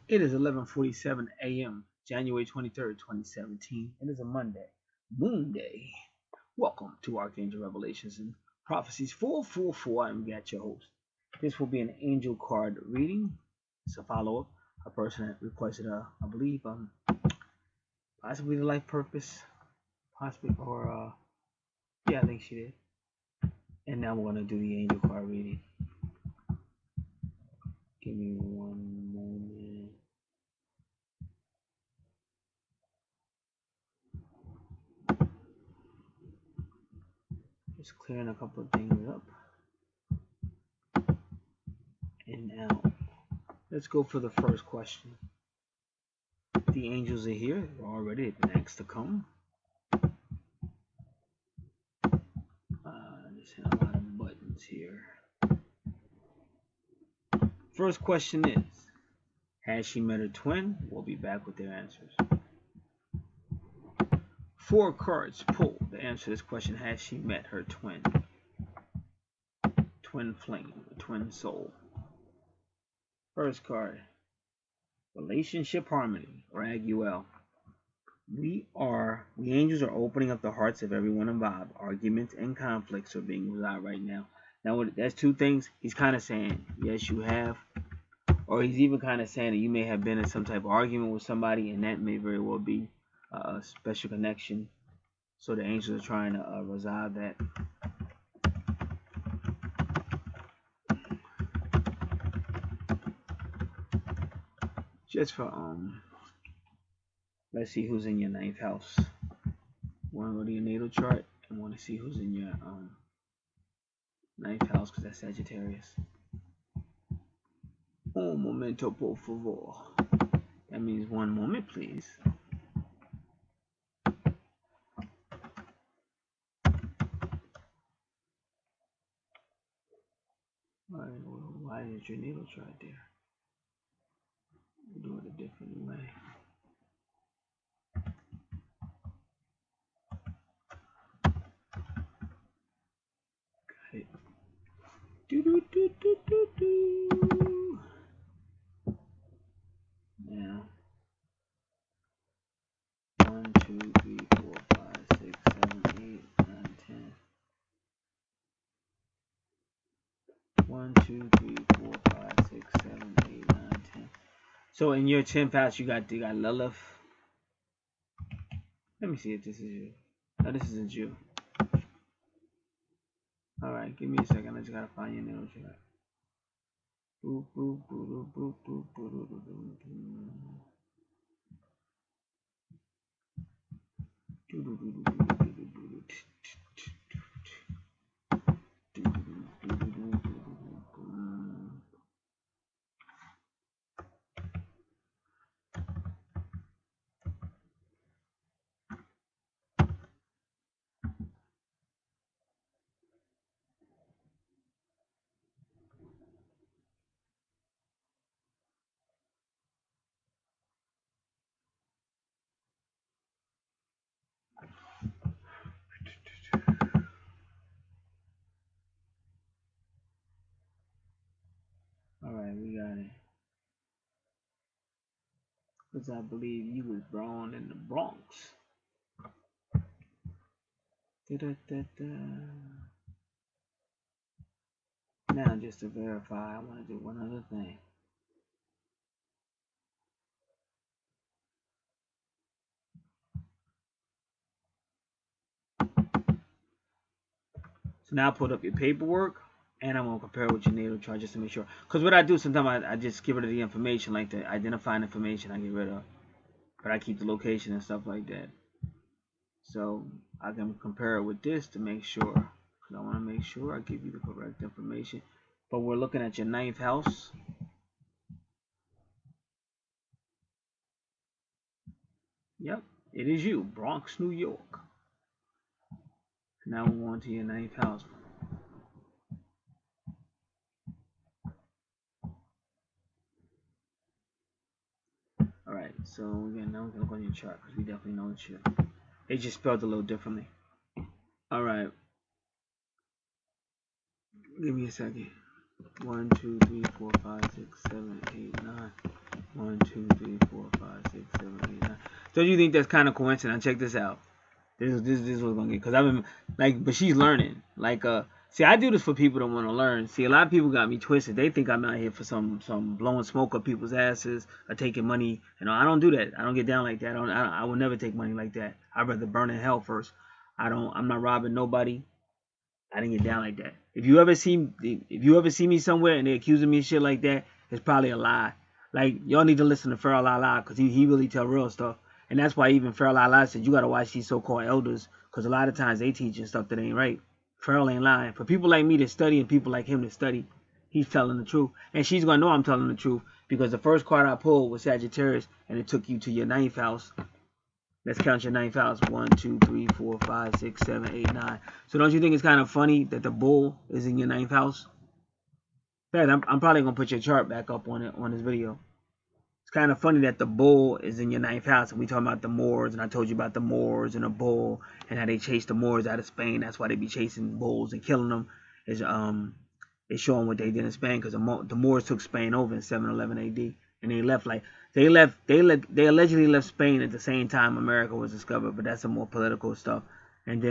It is 11:47 a.m., January 23rd, 2017. It is a Monday, Moon Day. Welcome to Archangel Revelations and Prophecies 444. I'm Gat, your host. This will be an angel card reading. It's a follow-up. A person that requested, I believe, possibly the life purpose, possibly, or yeah, I think she did. And now we're gonna do the angel card reading. Give me one moment. Just clearing a couple of things up. And now, let's go for the first question. The angels are here. They're already been asked to come. Just hit a lot of buttons here. First question is, has she met her twin? We'll be back with their answers. 4 cards pulled to answer this question. Has she met her twin? Twin flame, twin soul. First card, relationship harmony, or Aguel. We angels are opening up the hearts of everyone involved. Arguments and conflicts are being resolved right now. Now, that's 2 things. He's kind of saying, yes, you have. Or he's even kind of saying that you may have been in some type of argument with somebody, and that may very well be a special connection. So the angels are trying to resolve that. Just for, let's see who's in your 9th house. Want to go to your natal chart and want to see who's in your 9th house, because that's Sagittarius. Un momento, por favor. That means 1 moment, please. Why is your natal chart there? Do it a different way. Got it. Now, 1, 2, 3, 4, 5, 6, 7, 8, 9, 10. 1, 2, 3, 4, 5, 6, 7, 8, 9, 10. So in your 10th house, you got Lilith. Let me see if this is you. No, this isn't you. Alright, give me a second. I just gotta find your natal chart. Boop, boop, boop, boop, boop, boop, boop, boop, Alright, we got it. Because I believe you was born in the Bronx. Now, just to verify, I want to do one other thing. So now I put up your paperwork, and I'm going to compare it with your natal chart just to make sure. Because what I do, sometimes I just get rid of the information, like the identifying information I get rid of. But I keep the location and stuff like that. So I can compare it with this to make sure. Because I want to make sure I give you the correct information. But we're looking at your 9th house. Yep, it is you, Bronx, New York. Now we're on to your 9th house. Alright, so again, now we're going to look on your chart because we definitely know it's you. They just spelled it a little differently. Alright. Give me a second. 1, 2, 3, 4, 5, 6, 7, 8, 9. 1, 2, 3, 4, 5, 6, 7, 8, 9. Don't you think that's kind of coincidence? Check this out. This is what's gonna get, because I've been like, but she's learning. Like, see, I do this for people that want to learn. See, a lot of people got me twisted. They think I'm out here for some blowing smoke up people's asses or taking money. You know, I don't do that. I don't get down like that. I will never take money like that. I'd rather burn in hell first. I'm not robbing nobody. I didn't get down like that. If you ever see me somewhere and they accusing me of shit like that, it's probably a lie. Like, y'all need to listen to Farrell Lala, because he really tell real stuff. And that's why even Farrell Lala said you gotta watch these so-called elders, because a lot of times they teaching stuff that ain't right. Farrell ain't lying. For people like me to study and people like him to study, he's telling the truth. And she's gonna know I'm telling the truth, because the first card I pulled was Sagittarius, and it took you to your 9th house. Let's count your 9th house. 1, 2, 3, 4, 5, 6, 7, 8, 9. So don't you think it's kind of funny that the bull is in your 9th house? In fact, I'm probably gonna put your chart back up on this video. It's kind of funny that the bull is in your 9th house. And we talking about the Moors, and I told you about the Moors and the bull and how they chase the Moors out of Spain. That's why they be chasing bulls and killing them. It's showing what they did in Spain, because the Moors took Spain over in 711 AD, and they left like they allegedly left Spain at the same time America was discovered, but that's some more political stuff. And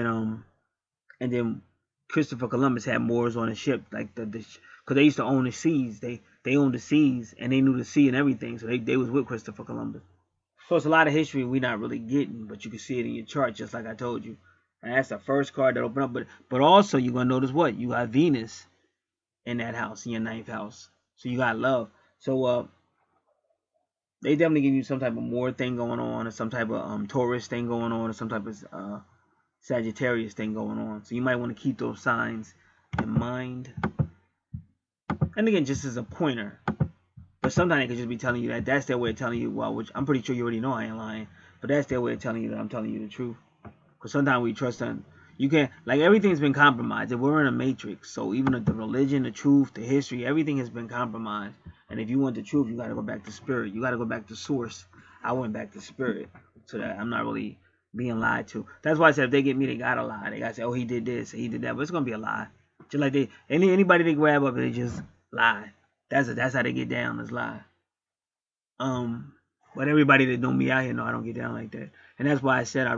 then Christopher Columbus had Moors on the ship, like because they used to own the seas. They owned the seas, and they knew the sea and everything, so they was with Christopher Columbus. So it's a lot of history we're not really getting, but you can see it in your chart, just like I told you. And that's the first card that opened up. But also you're gonna notice what? You got Venus in that house, in your 9th house. So you got love. So they definitely give you some type of Moor thing going on, or some type of Taurus thing going on, or some type of Sagittarius thing going on. So you might want to keep those signs in mind. And again, just as a pointer. But sometimes they could just be telling you that that's their way of telling you, well, which I'm pretty sure you already know I ain't lying, but that's their way of telling you that I'm telling you the truth. Because sometimes we trust them. You can't, like, everything's been compromised. If we're in a matrix, so even the religion, the truth, the history, everything has been compromised. And if you want the truth, you got to go back to spirit. You got to go back to source. I went back to spirit, so that I'm not really being lied to. That's why I said if they get me, they got to lie. They got to say, oh, he did this, he did that. But it's going to be a lie. Just like anybody they grab up, they just lie. That's how they get down, is lie. But everybody that know me out here know I don't get down like that. And that's why I said I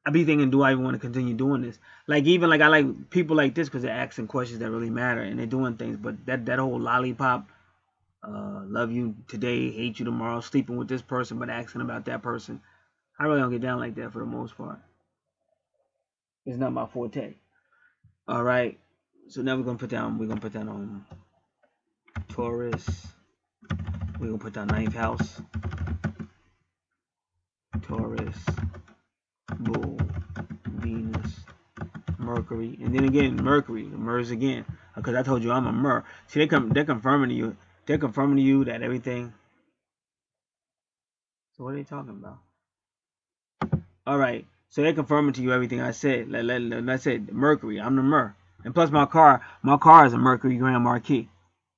be thinking, do I even want to continue doing this? Like, even like I like people like this because they're asking questions that really matter and they're doing things. But that whole lollipop, love you today, hate you tomorrow, sleeping with this person but asking about that person, I really don't get down like that for the most part. It's not my forte. All right. So now we're gonna put down Taurus. We're gonna put down 9th house. Taurus, Bull, Venus, Mercury, and then again Mercury, the Mers again, because I told you I'm a Mer. See, they're confirming to you. They're confirming to you that everything. So what are they talking about? All right. So they're confirming to you everything I said. Let's say Mercury. I'm the Mer, and plus my car is a Mercury Grand Marquis.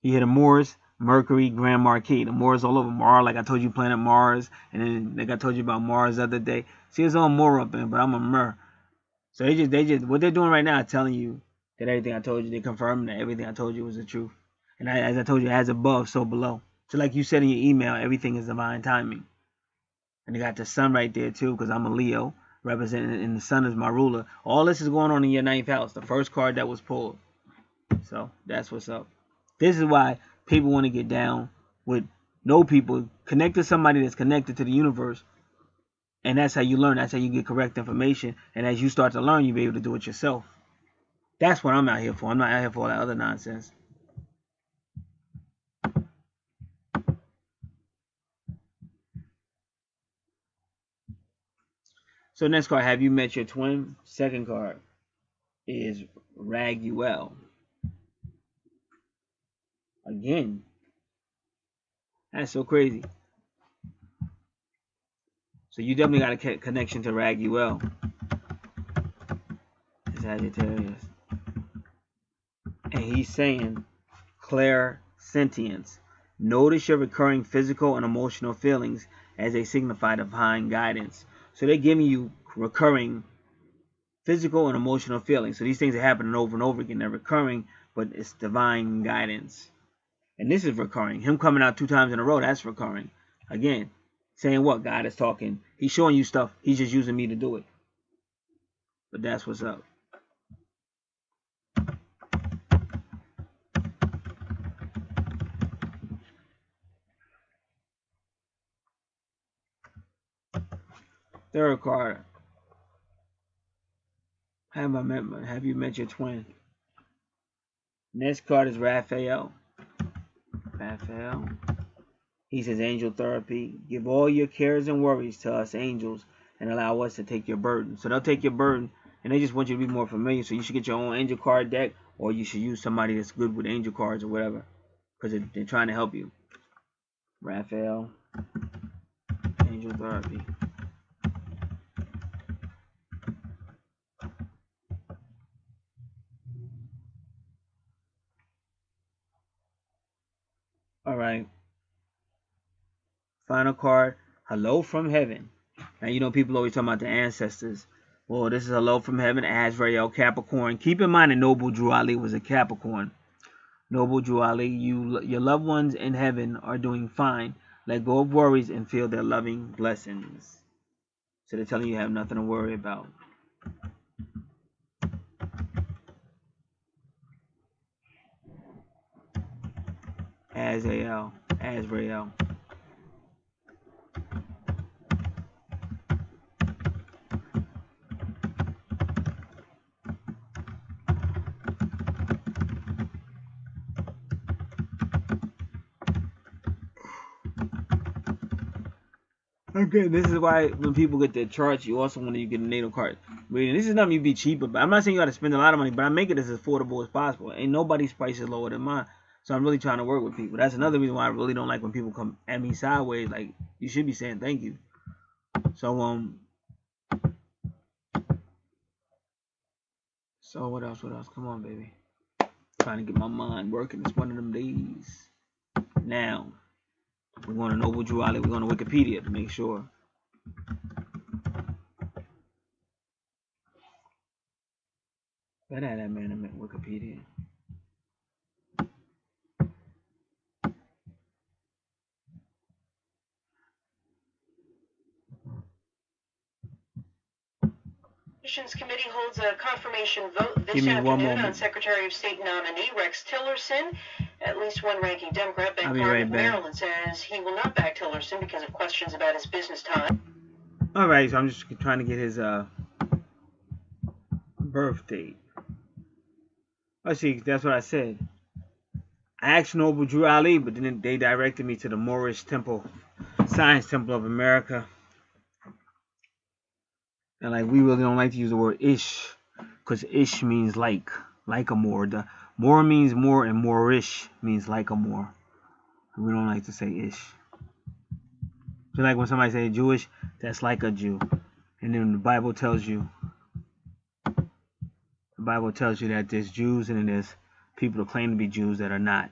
You hear the Moors, Mercury Grand Marquis. The Moors all over Mars, like I told you, planet Mars, and then like I told you about Mars the other day. See, it's all Moor up in, but I'm a Mer. So they just what they're doing right now is telling you that everything I told you, they confirming that everything I told you was the truth. And as I told you, as above, so below. So like you said in your email, everything is divine timing. And they got the sun right there too, because I'm a Leo, representing, and the sun is my ruler. All this is going on in your 9th house, the first card that was pulled. So that's what's up. This is why people want to get down with no people. Connect to somebody that's connected to the universe. And that's how you learn. That's how you get correct information. And as you start to learn, you'll be able to do it yourself. That's what I'm out here for. I'm not out here for all that other nonsense. So next card, have you met your twin? Second card is Raguel. Again. That's so crazy. So you definitely got a connection to Raguel. Sagittarius. And he's saying clairsentience. Notice your recurring physical and emotional feelings as they signify divine guidance. So they're giving you recurring physical and emotional feelings. So these things are happening over and over again. They're recurring, but it's divine guidance. And this is recurring. Him coming out 2 times in a row, that's recurring. Again, saying what? God is talking. He's showing you stuff. He's just using me to do it. But that's what's up. Third card. Have you met your twin? Next card is Raphael. Raphael. He says angel therapy. Give all your cares and worries to us angels and allow us to take your burden. So they'll take your burden and they just want you to be more familiar. So you should get your own angel card deck, or you should use somebody that's good with angel cards or whatever, because they're trying to help you. Raphael. Angel therapy. Alright. Final card. Hello from heaven. Now, you know, people always talk about the ancestors. Well, this is hello from heaven, Azrael, Capricorn. Keep in mind that Noble Drew Ali was a Capricorn. Noble Drew Ali, your loved ones in heaven are doing fine. Let go of worries and feel their loving blessings. So they're telling you have nothing to worry about. Azrael. Okay, this is why when people get their charts, you also want to get a natal card reading. This is nothing you be cheap about. I'm not saying you got to spend a lot of money, but I make it as affordable as possible. Ain't nobody's price is lower than mine. So I'm really trying to work with people. That's another reason why I really don't like when people come at me sideways. Like, you should be saying thank you. So what else? Come on, baby. Trying to get my mind working. It's one of them days. Now, we're going to Noble Drew Ali. We're going to Wikipedia to make sure. Better have that man in Wikipedia. Committee holds a confirmation vote this afternoon on Secretary of State nominee Rex Tillerson. At least one ranking Democrat, Ben Cardin of Maryland, says he will not back Tillerson because of questions about his business ties. All right, so I'm just trying to get his birth date. Let's see, that's what I said. I asked Noble Drew Ali, but then they directed me to the Moorish temple, Science Temple of America. And like, we really don't like to use the word ish, because ish means like a Moor. The Moor means more, and Moorish means like a Moor. We don't like to say ish. So like when somebody say Jewish, that's like a Jew. And then the Bible tells you that there's Jews and then there's people who claim to be Jews that are not.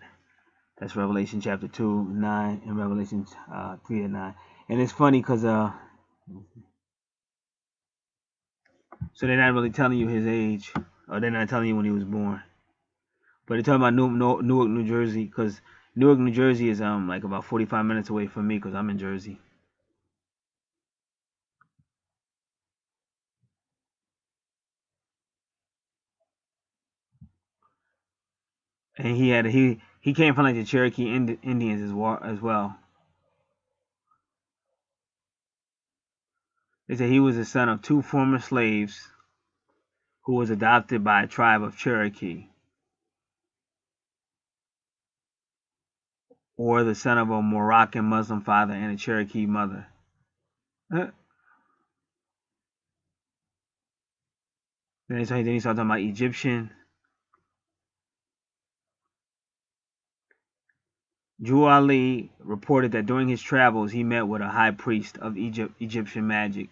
That's Revelation chapter 2:9 and Revelation 3:9. And it's funny because so they're not really telling you his age, or they're not telling you when he was born. But they're talking about Newark, New Jersey, because Newark, New Jersey is like about 45 minutes away from me, because I'm in Jersey. And he came from like the Cherokee Indians as well. They said he was the son of 2 former slaves who was adopted by a tribe of Cherokee, or the son of a Moroccan Muslim father and a Cherokee mother. Then he started talking about Egyptian. Drew Ali reported that during his travels he met with a high priest of Egyptian magic.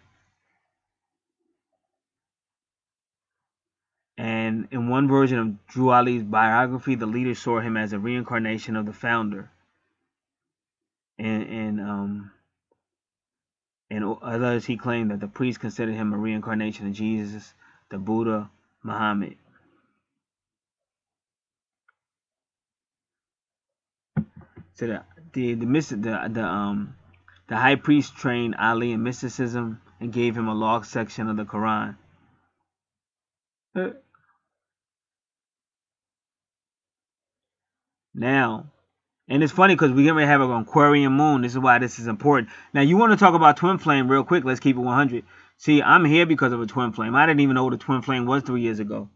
And in one version of Drew Ali's biography, the leader saw him as a reincarnation of the founder. And others, he claimed that the priest considered him a reincarnation of Jesus, the Buddha, Muhammad. So the high priest trained Ali in mysticism and gave him a long section of the Quran. Now, and it's funny because we're going to have an Aquarian moon. This is why this is important. Now, you want to talk about twin flame real quick. Let's keep it 100. See, I'm here because of a twin flame. I didn't even know what a twin flame was 3 years ago.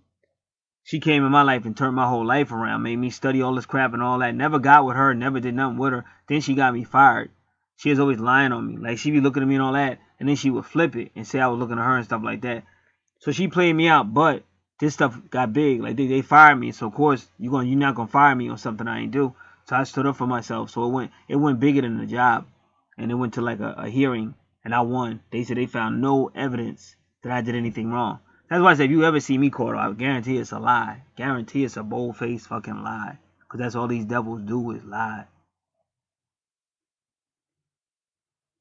She came in my life and turned my whole life around, made me study all this crap and all that. Never got with her, never did nothing with her. Then she got me fired. She was always lying on me. Like, she be looking at me and all that, and then she would flip it and say I was looking at her and stuff like that. So she played me out, but this stuff got big. Like, they fired me. So, of course, you're not going to fire me on something I ain't do. So I stood up for myself. So it went bigger than the job. And it went to like a hearing, and I won. They said they found no evidence that I did anything wrong. That's why I said, if you ever see me caught, I guarantee it's a lie. Guarantee it's a bold-faced fucking lie. Because that's all these devils do is lie.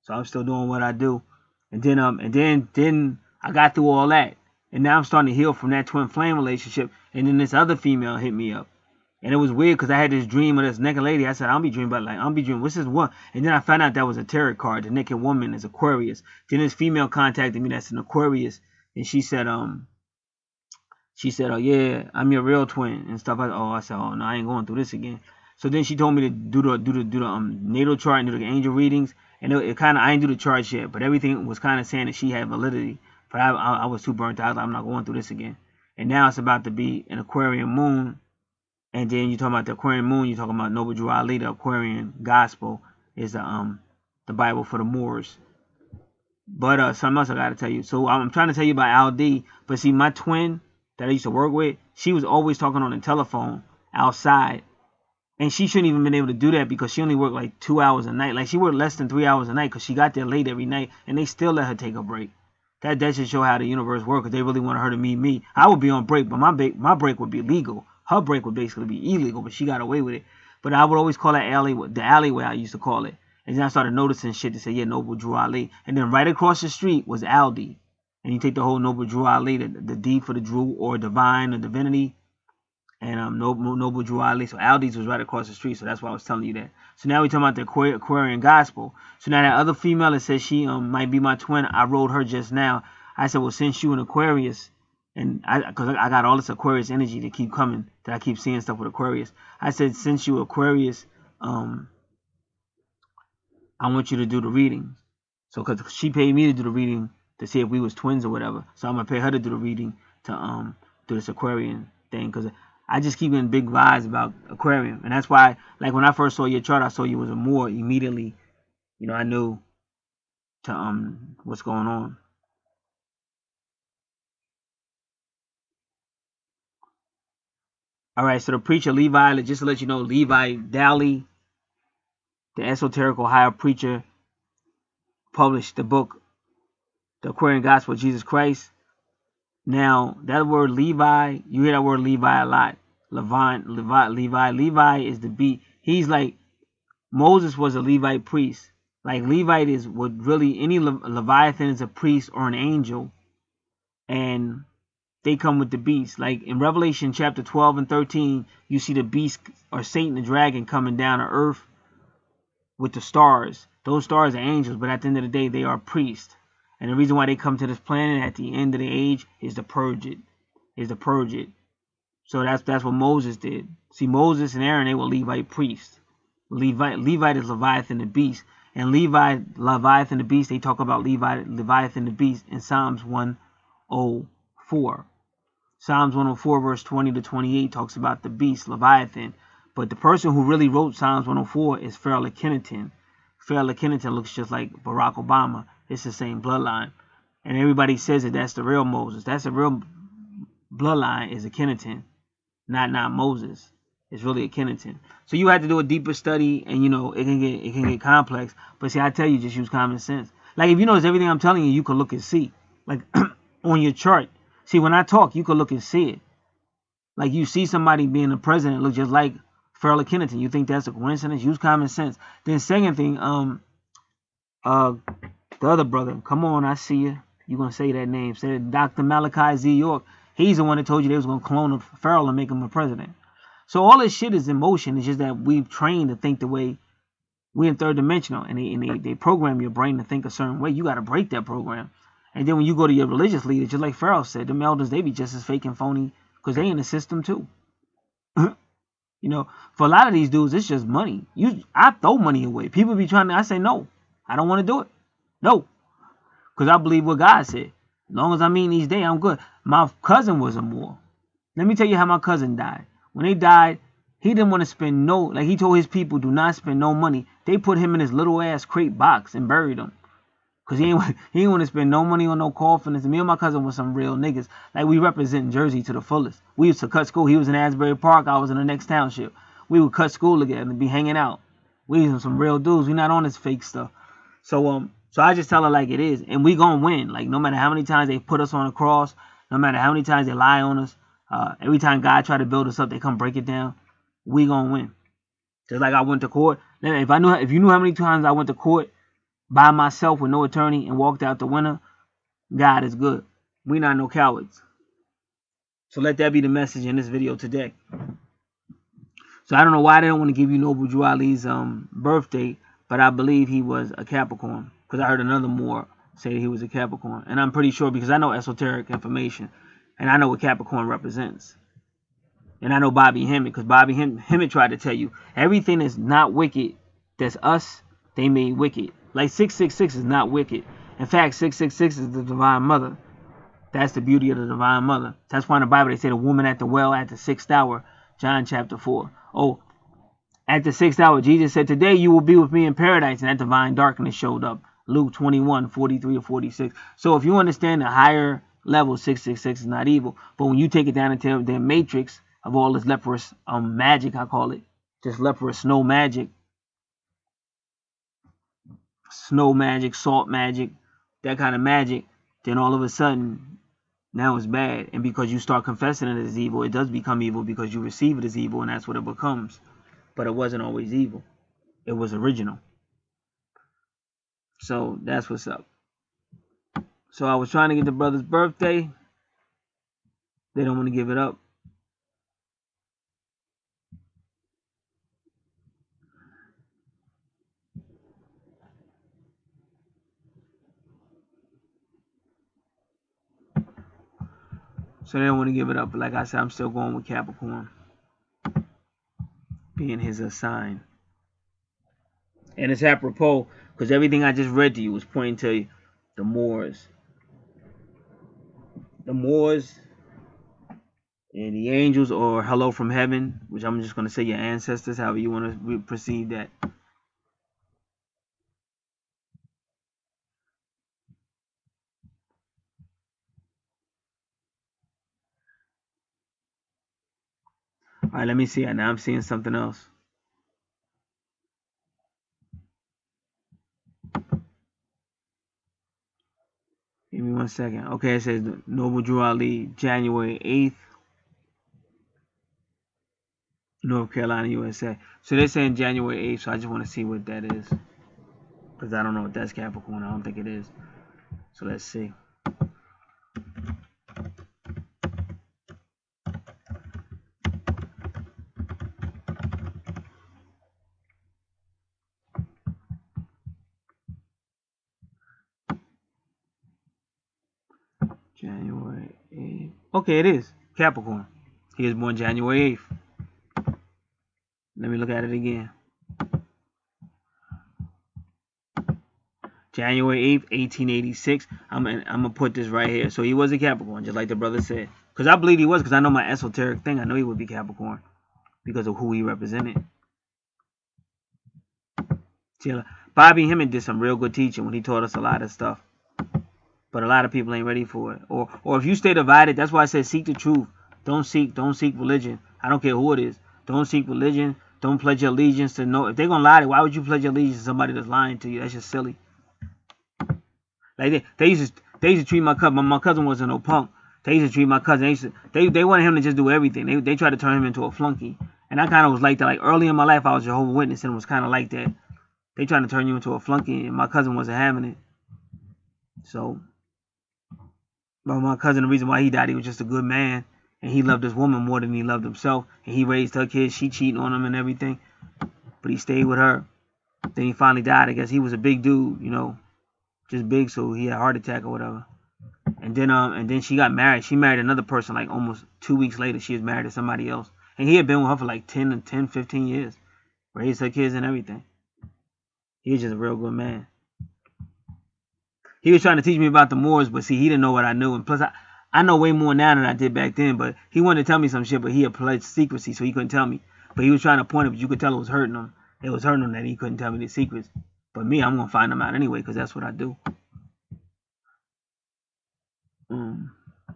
So I'm still doing what I do. And then I got through all that. And now I'm starting to heal from that twin flame relationship. And then this other female hit me up. And it was weird because I had this dream of this naked lady. I said, I'll be dreaming about, like, I'll be dreaming, what's this one? And then I found out that was a tarot card. The naked woman is Aquarius. Then this female contacted me that's an Aquarius. And she said, oh yeah, I'm your real twin and stuff. I said, oh no, I ain't going through this again. So then she told me to do the natal chart and do the angel readings. And it kind of, I ain't do the charts yet, but everything was kind of saying that she had validity. But I was too burnt out. I'm not going through this again. And now it's about to be an Aquarian moon. And then you're talking about the Aquarian moon. You're talking about Noble Drew Ali. The Aquarian gospel is the Bible for the Moors. But something else I got to tell you. So I'm trying to tell you about Al D. But see, my twin that I used to work with, she was always talking on the telephone outside. And she shouldn't even been able to do that because she only worked like 2 hours a night. Like, she worked less than 3 hours a night because she got there late every night. And they still let her take a break. That should show how the universe works, because they really wanted her to meet me. I would be on break, but my break would be legal. Her break would basically be illegal, but she got away with it. But I would always call that the alleyway I used to call it. And then I started noticing shit to say, yeah, Noble Drew Ali. And then right across the street was Aldi. And you take the whole Noble Drew Ali, the D for the Drew or divine or divinity. And Noble Drew Ali. So Aldi's was right across the street. So that's why I was telling you that. So now we're talking about the Aquarian gospel. So now that other female that says she might be my twin, I wrote her just now. I said, well, since you an Aquarius, and because I got all this Aquarius energy to keep coming, that I keep seeing stuff with Aquarius. I said, since you Aquarius, I want you to do the readings. So because she paid me to do the reading to see if we was twins or whatever. So I'm going to pay her to do the reading to do this Aquarian thing, because I just keep getting big vibes about Aquarium. And that's why, like, when I first saw your chart, I saw you was a Moor. Immediately, I knew to what's going on. All right, so the preacher Levi, just to let you know, Levi Dowley, the esoterical higher preacher, published the book, The Aquarian Gospel of Jesus Christ. Now, that word Levi, you hear that word Levi a lot. Levi is the beat. He's like, Moses was a Levite priest. Like, Levite is what really, any Leviathan is a priest or an angel. And they come with the beast. Like in Revelation chapter 12 and 13, you see the beast or Satan the dragon coming down to earth with the stars. Those stars are angels, but at the end of the day, they are priests. And the reason why they come to this planet at the end of the age is to purge it. So that's what Moses did. See, Moses and Aaron, they were Levite priests. Levite is Leviathan the beast. And Leviathan the beast, they talk about Leviathan the beast in Psalms 104. Psalms 104 verse 20 to 28 talks about the beast, Leviathan. But the person who really wrote Psalms 104 is Pharaoh Kennington. Pharaoh Kennington looks just like Barack Obama. It's the same bloodline. And everybody says that that's the real Moses. That's the real bloodline, is a Kennington, not Moses. It's really a Kennington. So you have to do a deeper study, and it can get complex. But see, I tell you, just use common sense. Like, if you notice everything I'm telling you, you can look and see. Like on your chart. See, when I talk, you can look and see it. Like, you see somebody being the president look just like Pharaoh Kennington. You think that's a coincidence? Use common sense. Then second thing, the other brother, come on, I see you. You're going to say that name. Say Dr. Malachi Z. York. He's the one that told you they was going to clone a Pharaoh and make him a president. So all this shit is in motion. It's just that we've trained to think the way We in third dimensional, and they program your brain to think a certain way. You got to break that program. And then when you go to your religious leaders, just like Pharaoh said, the elders, they be just as fake and phony because they in the system too. You know, for a lot of these dudes, it's just money. I throw money away. People be trying to, I say, no, I don't want to do it. No, because I believe what God said. As long as I'm eating each day, I'm good. My cousin was a Moor. Let me tell you how my cousin died. When they died, he didn't want to spend no, like he told his people, do not spend no money. They put him in his little ass crate box and buried him. Because he didn't want to spend no money on no coffins. And me and my cousin was some real niggas. Like, we represent Jersey to the fullest. We used to cut school. He was in Asbury Park. I was in the next township. We would cut school together and be hanging out. We was some real dudes. We not on this fake stuff. So I just tell her like it is. And we gonna win. Like, no matter how many times they put us on a cross, no matter how many times they lie on us, every time God try to build us up, they come break it down. We gonna win. Just like I went to court. If you knew how many times I went to court by myself with no attorney and walked out the winner, God is good. We not no cowards. So let that be the message in this video today. So I don't know why they don't want to give you Noble Drew Ali's birthday, but I believe he was a Capricorn. Because I heard another Moor say he was a Capricorn. And I'm pretty sure because I know esoteric information. And I know what Capricorn represents. And I know Bobby Hemmett, because Bobby Hemmett tried to tell you everything that's not wicked, that's us, they made wicked. Like 666 is not wicked. In fact, 666 is the Divine Mother. That's the beauty of the Divine Mother. That's why in the Bible they say the woman at the well at the 6th hour. John chapter 4. Oh, at the 6th hour, Jesus said, today you will be with me in paradise. And that divine darkness showed up. Luke 21, 43 or 46. So if you understand the higher level, 666 is not evil. But when you take it down into their matrix of all this leprous magic, I call it. Just leprous snow magic, salt magic, that kind of magic, then all of a sudden, now it's bad. And because you start confessing it as evil, it does become evil because you receive it as evil, and that's what it becomes. But it wasn't always evil. It was original. So that's what's up. So I was trying to get the brother's birthday. They don't want to give it up. So they don't want to give it up. But like I said, I'm still going with Capricorn being his sign. And it's apropos because everything I just read to you was pointing to the Moors. The Moors and the angels, or hello from heaven, which I'm just going to say your ancestors, however you want to perceive that. All right, let me see. Now I'm seeing something else. Give me 1 second. Okay, it says Noble Drew Ali, January 8th, North Carolina, USA. So they're saying January 8th, so I just want to see what that is. Because I don't know if that's Capricorn. I don't think it is. So let's see. January 8th. Okay, it is Capricorn. He was born January 8th. Let me look at it again. January 8th, 1886. I'm gonna put this right here. So he was a Capricorn, just like the brother said. Because I believe he was, because I know my esoteric thing. I know he would be Capricorn because of who he represented. See, Bobby Hemmett did some real good teaching when he taught us a lot of stuff. But a lot of people ain't ready for it. Or if you stay divided, that's why I said seek the truth. Don't seek religion. I don't care who it is. Don't seek religion. Don't pledge your allegiance to no. If they're gonna lie to you, why would you pledge your allegiance to somebody that's lying to you? That's just silly. Like they used to treat my cousin. My cousin wasn't no punk. They used to treat my cousin. They wanted him to just do everything. They tried to turn him into a flunky. And I kind of was like that. Like early in my life, I was Jehovah's Witness and was kind of like that. They trying to turn you into a flunky, and my cousin wasn't having it. So, but my cousin, the reason why he died, he was just a good man, and he loved this woman more than he loved himself. And he raised her kids. She cheating on him and everything, but he stayed with her. Then he finally died. I guess he was a big dude, you know, just big, so he had a heart attack or whatever. And then she got married. She married another person like almost 2 weeks later. She was married to somebody else. And he had been with her for like 15 years. Raised her kids and everything. He was just a real good man. He was trying to teach me about the Moors, but see, he didn't know what I knew. And plus, I know way more now than I did back then. But he wanted to tell me some shit, but he had pledged secrecy, so he couldn't tell me. But he was trying to point it, but you could tell it was hurting him. It was hurting him that he couldn't tell me the secrets. But me, I'm going to find them out anyway, because that's what I do.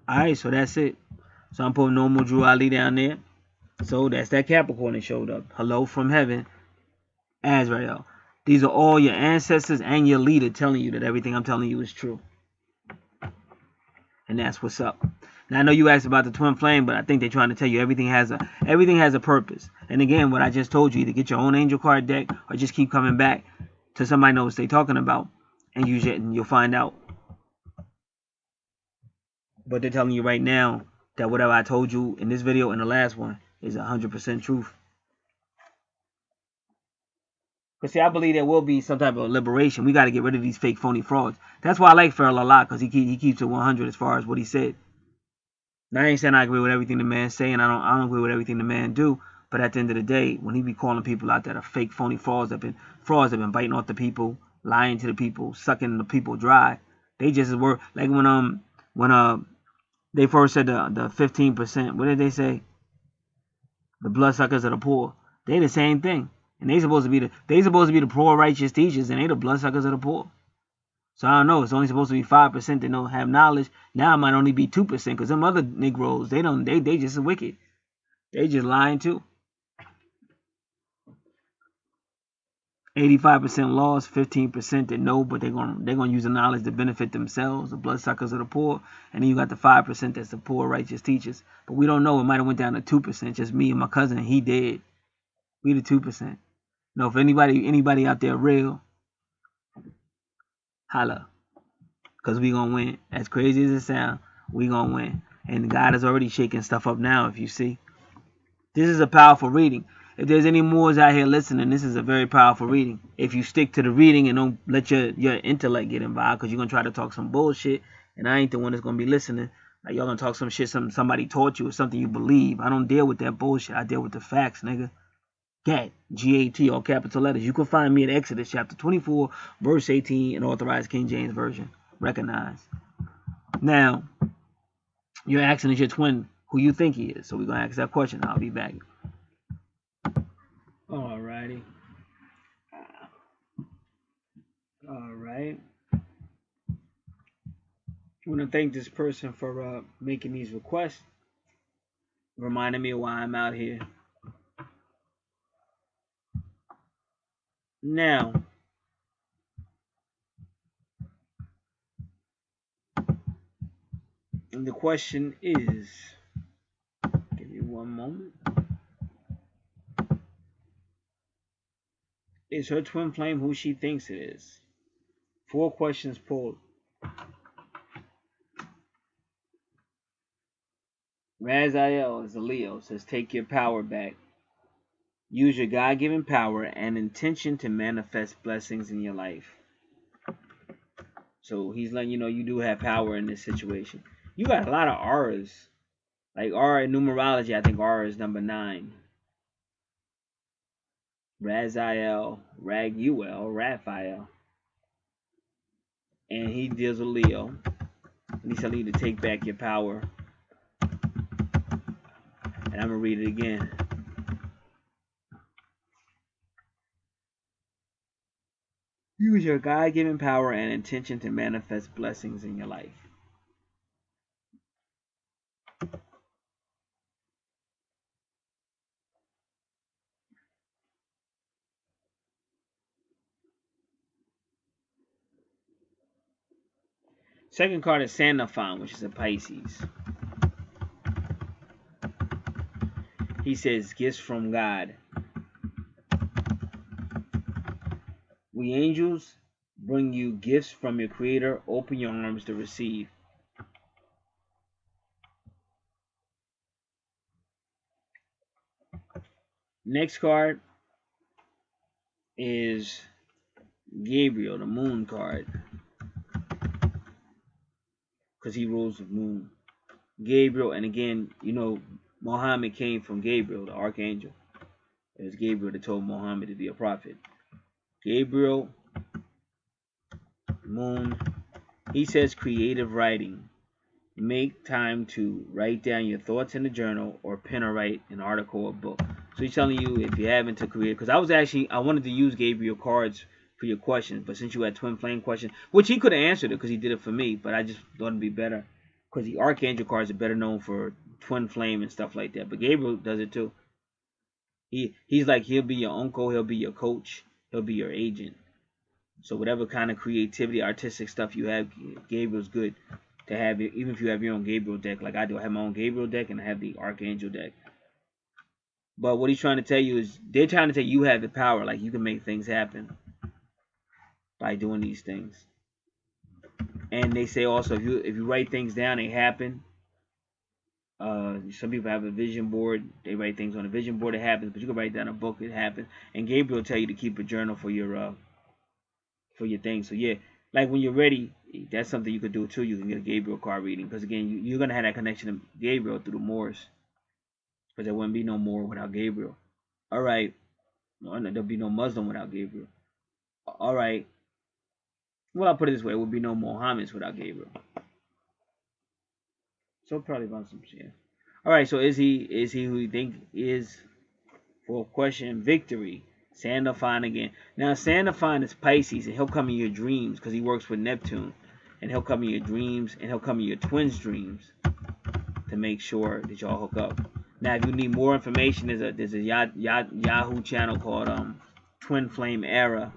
Alright, so that's it. So I'm putting normal Drew Ali down there. So that's that Capricorn that showed up. Hello from heaven, Azrael. These are all your ancestors and your leader telling you that everything I'm telling you is true. And that's what's up. Now I know you asked about the twin flame, but I think they're trying to tell you everything has a purpose. And again, what I just told you, either get your own angel card deck or just keep coming back till somebody knows what they're talking about, and use it, and you'll find out. But they're telling you right now that whatever I told you in this video and the last one is 100% truth. But see, I believe there will be some type of liberation. We got to get rid of these fake, phony frauds. That's why I like Farrell a lot, because he keeps it 100 as far as what he said. Now, I ain't saying I agree with everything the man say, and I don't agree with everything the man do. But at the end of the day, when he be calling people out that are fake, phony frauds that been biting off the people, lying to the people, sucking the people dry, they just were like when they first said the 15%. What did they say? The bloodsuckers of the poor. They the same thing. And they supposed to be the poor righteous teachers, and they the bloodsuckers of the poor. So I don't know. It's only supposed to be 5% that don't have knowledge. Now it might only be 2%, because them other Negroes, they just wicked. They just lying too. 85% lost, 15% that know, but they're gonna use the knowledge to benefit themselves. The bloodsuckers of the poor, and then you got the 5% that's the poor righteous teachers. But we don't know. It might have went down to 2%. Just me and my cousin, and he did. We the 2%. No, if anybody out there real, holla. Because we going to win. As crazy as it sounds, we going to win. And God is already shaking stuff up now, if you see. This is a powerful reading. If there's any Moors out here listening, this is a very powerful reading. If you stick to the reading and don't let your intellect get involved, because you're going to try to talk some bullshit, and I ain't the one that's going to be listening. Like, y'all going to talk some shit somebody taught you or something you believe. I don't deal with that bullshit. I deal with the facts, nigga. GAT, G-A-T, all capital letters. You can find me at Exodus chapter 24, verse 18, in Authorized King James Version. Recognize. Now, you're asking is your twin who you think he is. So we're going to ask that question. I'll be back. Alrighty. Alright. I want to thank this person for making these requests. Reminding me of why I'm out here. Now, and the question is, give me one moment. Is her twin flame who she thinks it is? 4 questions pulled. Raziel is a Leo, says take your power back. Use your God-given power and intention to manifest blessings in your life. So he's letting you know you do have power in this situation. You got a lot of R's. Like R in numerology, I think R is number 9. Raziel, Raguel, Raphael. And he deals with Leo. And he's telling you to take back your power. And I'm going to read it again. Use your God-given power and intention to manifest blessings in your life. Second card is Sandalphon, which is a Pisces. He says, gifts from God. We angels bring you gifts from your Creator. Open your arms to receive. Next card is Gabriel, the moon card, because he rules the moon. Gabriel, and again, you know, Muhammad came from Gabriel, the archangel. It was Gabriel that told Muhammad to be a prophet. Gabriel, moon. He says creative writing. Make time to write down your thoughts in a journal or pen or write an article or book. So he's telling you if you're having to create, because I wanted to use Gabriel cards for your questions, but since you had twin flame questions, which he could have answered it because he did it for me, but I just thought it'd be better because the Archangel cards are better known for twin flame and stuff like that. But Gabriel does it too. He's like, he'll be your uncle, he'll be your coach, he'll be your agent. So whatever kind of creativity, artistic stuff you have, Gabriel's good to have it, even if you have your own Gabriel deck, like I do. I have my own Gabriel deck and I have the Archangel deck. But what he's trying to tell you is, they're trying to tell you have the power, like you can make things happen by doing these things. And they say also, if you write things down, they happen. Some people have a vision board. They write things on a vision board, it happens. But you can write down a book, it happens. And Gabriel will tell you to keep a journal for your thing. So yeah, like when you're ready, that's something you could do too. You can get a Gabriel card reading, because again, you're gonna have that connection to Gabriel through the Moors, because there wouldn't be no Moor without Gabriel. All right, there'll be no Muslim without Gabriel. All right, well, I'll put it this way: it would be no Mohammeds without Gabriel. So probably about some shit. All right, so is he who you think is? For question, victory. Sandalphon again. Now, Sandalphon is Pisces, and he'll come in your dreams because he works with Neptune. And he'll come in your dreams, and he'll come in your twins' dreams to make sure that y'all hook up. Now, if you need more information, there's a Yahoo channel called Twin Flame Era,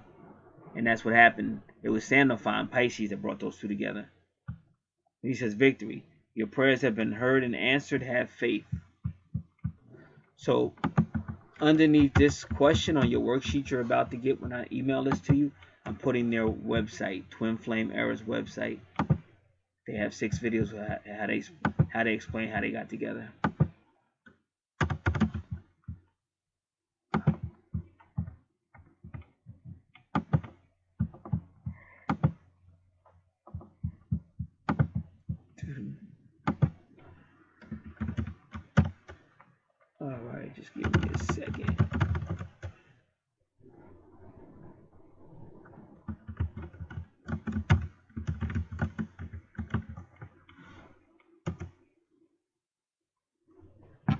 and that's what happened. It was Sandalphon, Pisces, that brought those two together. He says, victory. Your prayers have been heard and answered. Have faith. So, underneath this question on your worksheet you're about to get when I email this to you, I'm putting their website, Twin Flame Era's website. They have 6 videos of how they explain how they got together. Alright, just give me a second.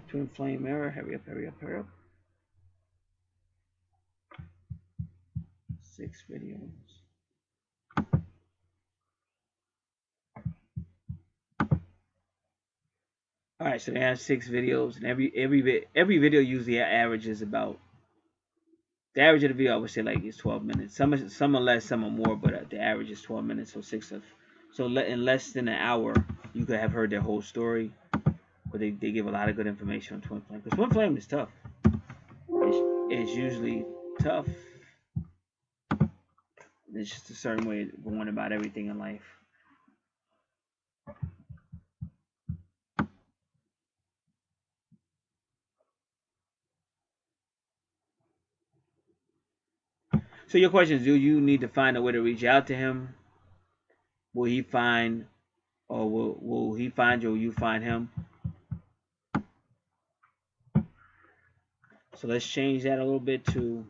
Twin Flame Era, hurry up, hurry up, hurry up. 6 videos. Alright, so they have 6 videos, and every video usually averages about, the average of the video I would say like is 12 minutes. Some are less, some are more, but the average is 12 minutes. So in less than an hour, you could have heard their whole story. But they give a lot of good information on Twin Flame, because Twin Flame is tough. It's usually tough. It's just a certain way of going about everything in life. So your question is, do you need to find a way to reach out to him? Will he find, or will he find you, or you find him? So let's change that a little bit to,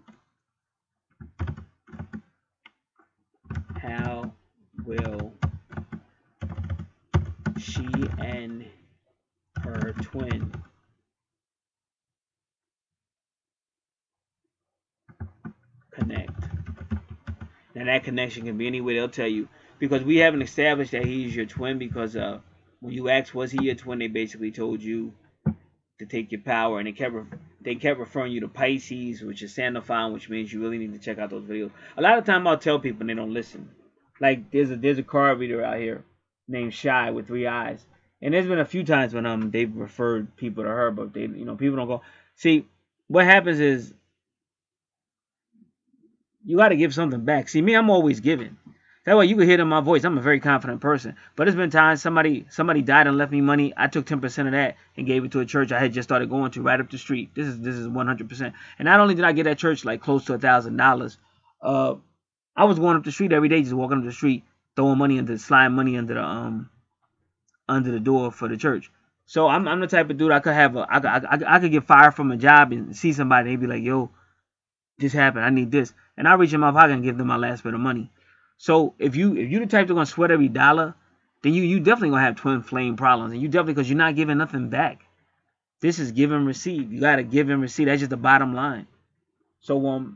how will she and her twin connect? Now that connection can be any way. They'll tell you, because we haven't established that he's your twin, because when you asked was he your twin, they basically told you to take your power, and they kept referring you to Pisces, which is Sandalphon, which means you really need to check out those videos. A lot of time I'll tell people and they don't listen. Like there's a card reader out here named Shy with 3 eyes, and there's been a few times when they've referred people to her, but they people don't go. See, what happens is, you got to give something back. See, me, I'm always giving. That way you can hear it in my voice. I'm a very confident person. But there's been times somebody died and left me money. I took 10% of that and gave it to a church I had just started going to right up the street. This is 100%. And not only did I get that church like close to $1,000, I was going up the street every day, just walking up the street, throwing money sliding money under the door for the church. So I'm the type of dude I could get fired from a job and see somebody, they be like, yo, this happened, I need this, and I reach in my pocket and give them my last bit of money. So if you the type that's gonna sweat every dollar, then you definitely gonna have twin flame problems, and you definitely, because you're not giving nothing back. This is give and receive. You gotta give and receive. That's just the bottom line. So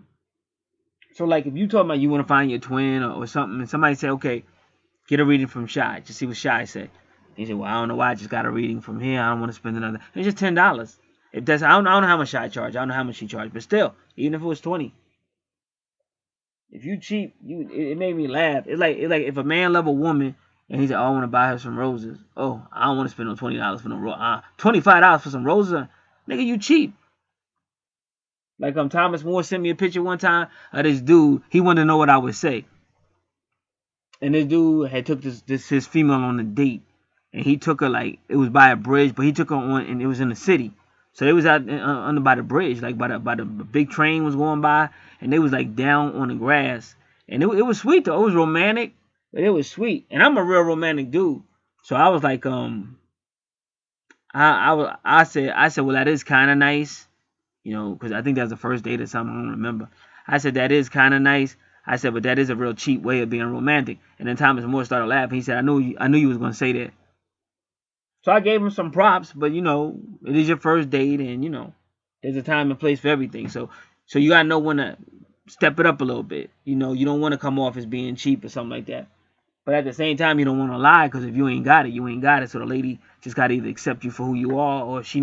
so like if you talking about you want to find your twin or something, and somebody say, okay, get a reading from Shy, just see what Shy say. He said, well, I don't know why I just got a reading from here. I don't want to spend another. It's just $10. If that's, I don't know how much I charge. I don't know how much she charged, but still, even if it was 20, if you cheap, it made me laugh. It's like if a man love a woman and he said, oh, I want to buy her some roses. Oh, I don't want to spend no $20 for no roses. $25 for some roses, nigga, you cheap. Like Thomas Moore sent me a picture one time of this dude. He wanted to know what I would say, and this dude had took his female on a date, and he took her, like, it was by a bridge, but he took her on, and it was in the city. So they was out under by the bridge, like by the big train was going by, and they was like down on the grass, and it was sweet though. It was romantic, but it was sweet. And I'm a real romantic dude, so I was like, I said, well, that is kind of nice, you know, because I think that was the first date or something. I don't remember. I said that is kind of nice. I said, but that is a real cheap way of being romantic. And then Thomas Moore started laughing. He said, I knew you was gonna say that. So I gave him some props, but you know, it is your first date, and you know, there's a time and place for everything. So you gotta know when to step it up a little bit. You know, you don't want to come off as being cheap or something like that. But at the same time, you don't want to lie, because if you ain't got it, you ain't got it. So the lady just gotta either accept you for who you are, or if she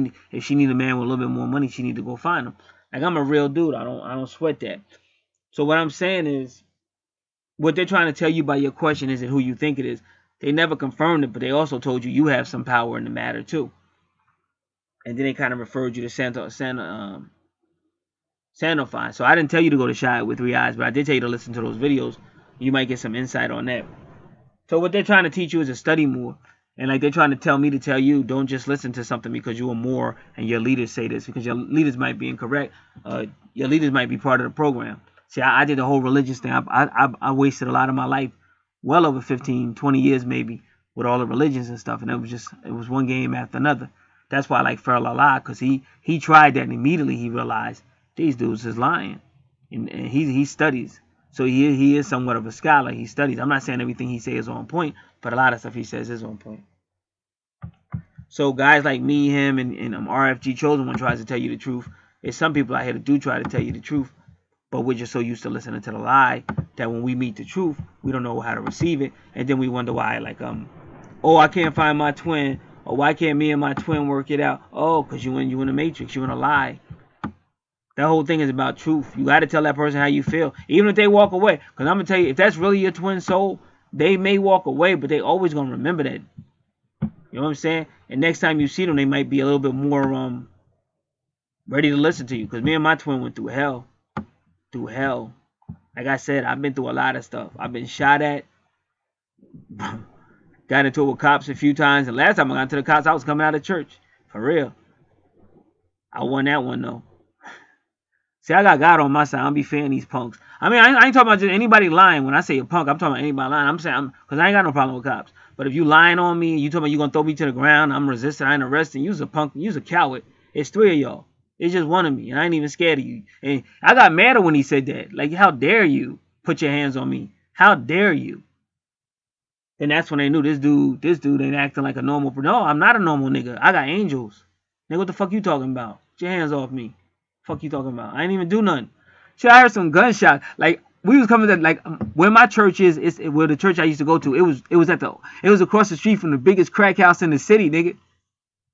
need a man with a little bit more money, she need to go find him. Like, I'm a real dude. I don't sweat that. So what I'm saying is, what they're trying to tell you by your question isn't who you think it is. They never confirmed it, but they also told you have some power in the matter too. And then they kind of referred you to Sandalphon. So I didn't tell you to go to Shy with 3 eyes, but I did tell you to listen to those videos. You might get some insight on that. So what they're trying to teach you is to study more. And like they're trying to tell me to tell you, don't just listen to something because you are Moor and your leaders say this, because your leaders might be incorrect. Your leaders might be part of the program. See, I did the whole religious thing. I wasted a lot of my life, well over 15, 20 years maybe, with all the religions and stuff. And it was one game after another. That's why I like Farrell Allah, because he tried that, and immediately he realized these dudes is lying. And he studies. So he is somewhat of a scholar. He studies. I'm not saying everything he says is on point, but a lot of stuff he says is on point. So guys like me, him, and RFG Chosen One tries to tell you the truth. There's some people out here that do try to tell you the truth, but we're just so used to listening to the lie that when we meet the truth, we don't know how to receive it, and then we wonder why, like, oh, I can't find my twin, or why can't me and my twin work it out? Oh, because you in the matrix, you in a lie. That whole thing is about truth. You got to tell that person how you feel, even if they walk away. Because I'm going to tell you, if that's really your twin soul, they may walk away, but they always going to remember that. You know what I'm saying? And next time you see them, they might be a little bit more ready to listen to you. Because me and my twin went through hell. Like I said, I've been through a lot of stuff. I've been shot at. Got into it with cops a few times. And last time I got into the cops, I was coming out of church. For real. I won that one, though. See, I got God on my side. I don't be fearing these punks. I mean, I ain't talking about just anybody lying. When I say a punk, I'm talking about anybody lying. I'm saying, because I ain't got no problem with cops. But if you lying on me, you talking about you going to throw me to the ground, I'm resisting, I ain't arresting, you's a punk, you's a coward. It's 3 of y'all. It's just one of me, and I ain't even scared of you. And I got madder when he said that. Like, how dare you put your hands on me? How dare you? And that's when they knew this dude ain't acting like a normal. No, I'm not a normal nigga. I got angels. Nigga, what the fuck you talking about? Get your hands off me. Fuck you talking about? I ain't even do nothing. Shit, I heard some gunshots. Like, we was coming to, like, where my church is, where the church I used to go to. It was across the street from the biggest crack house in the city, nigga.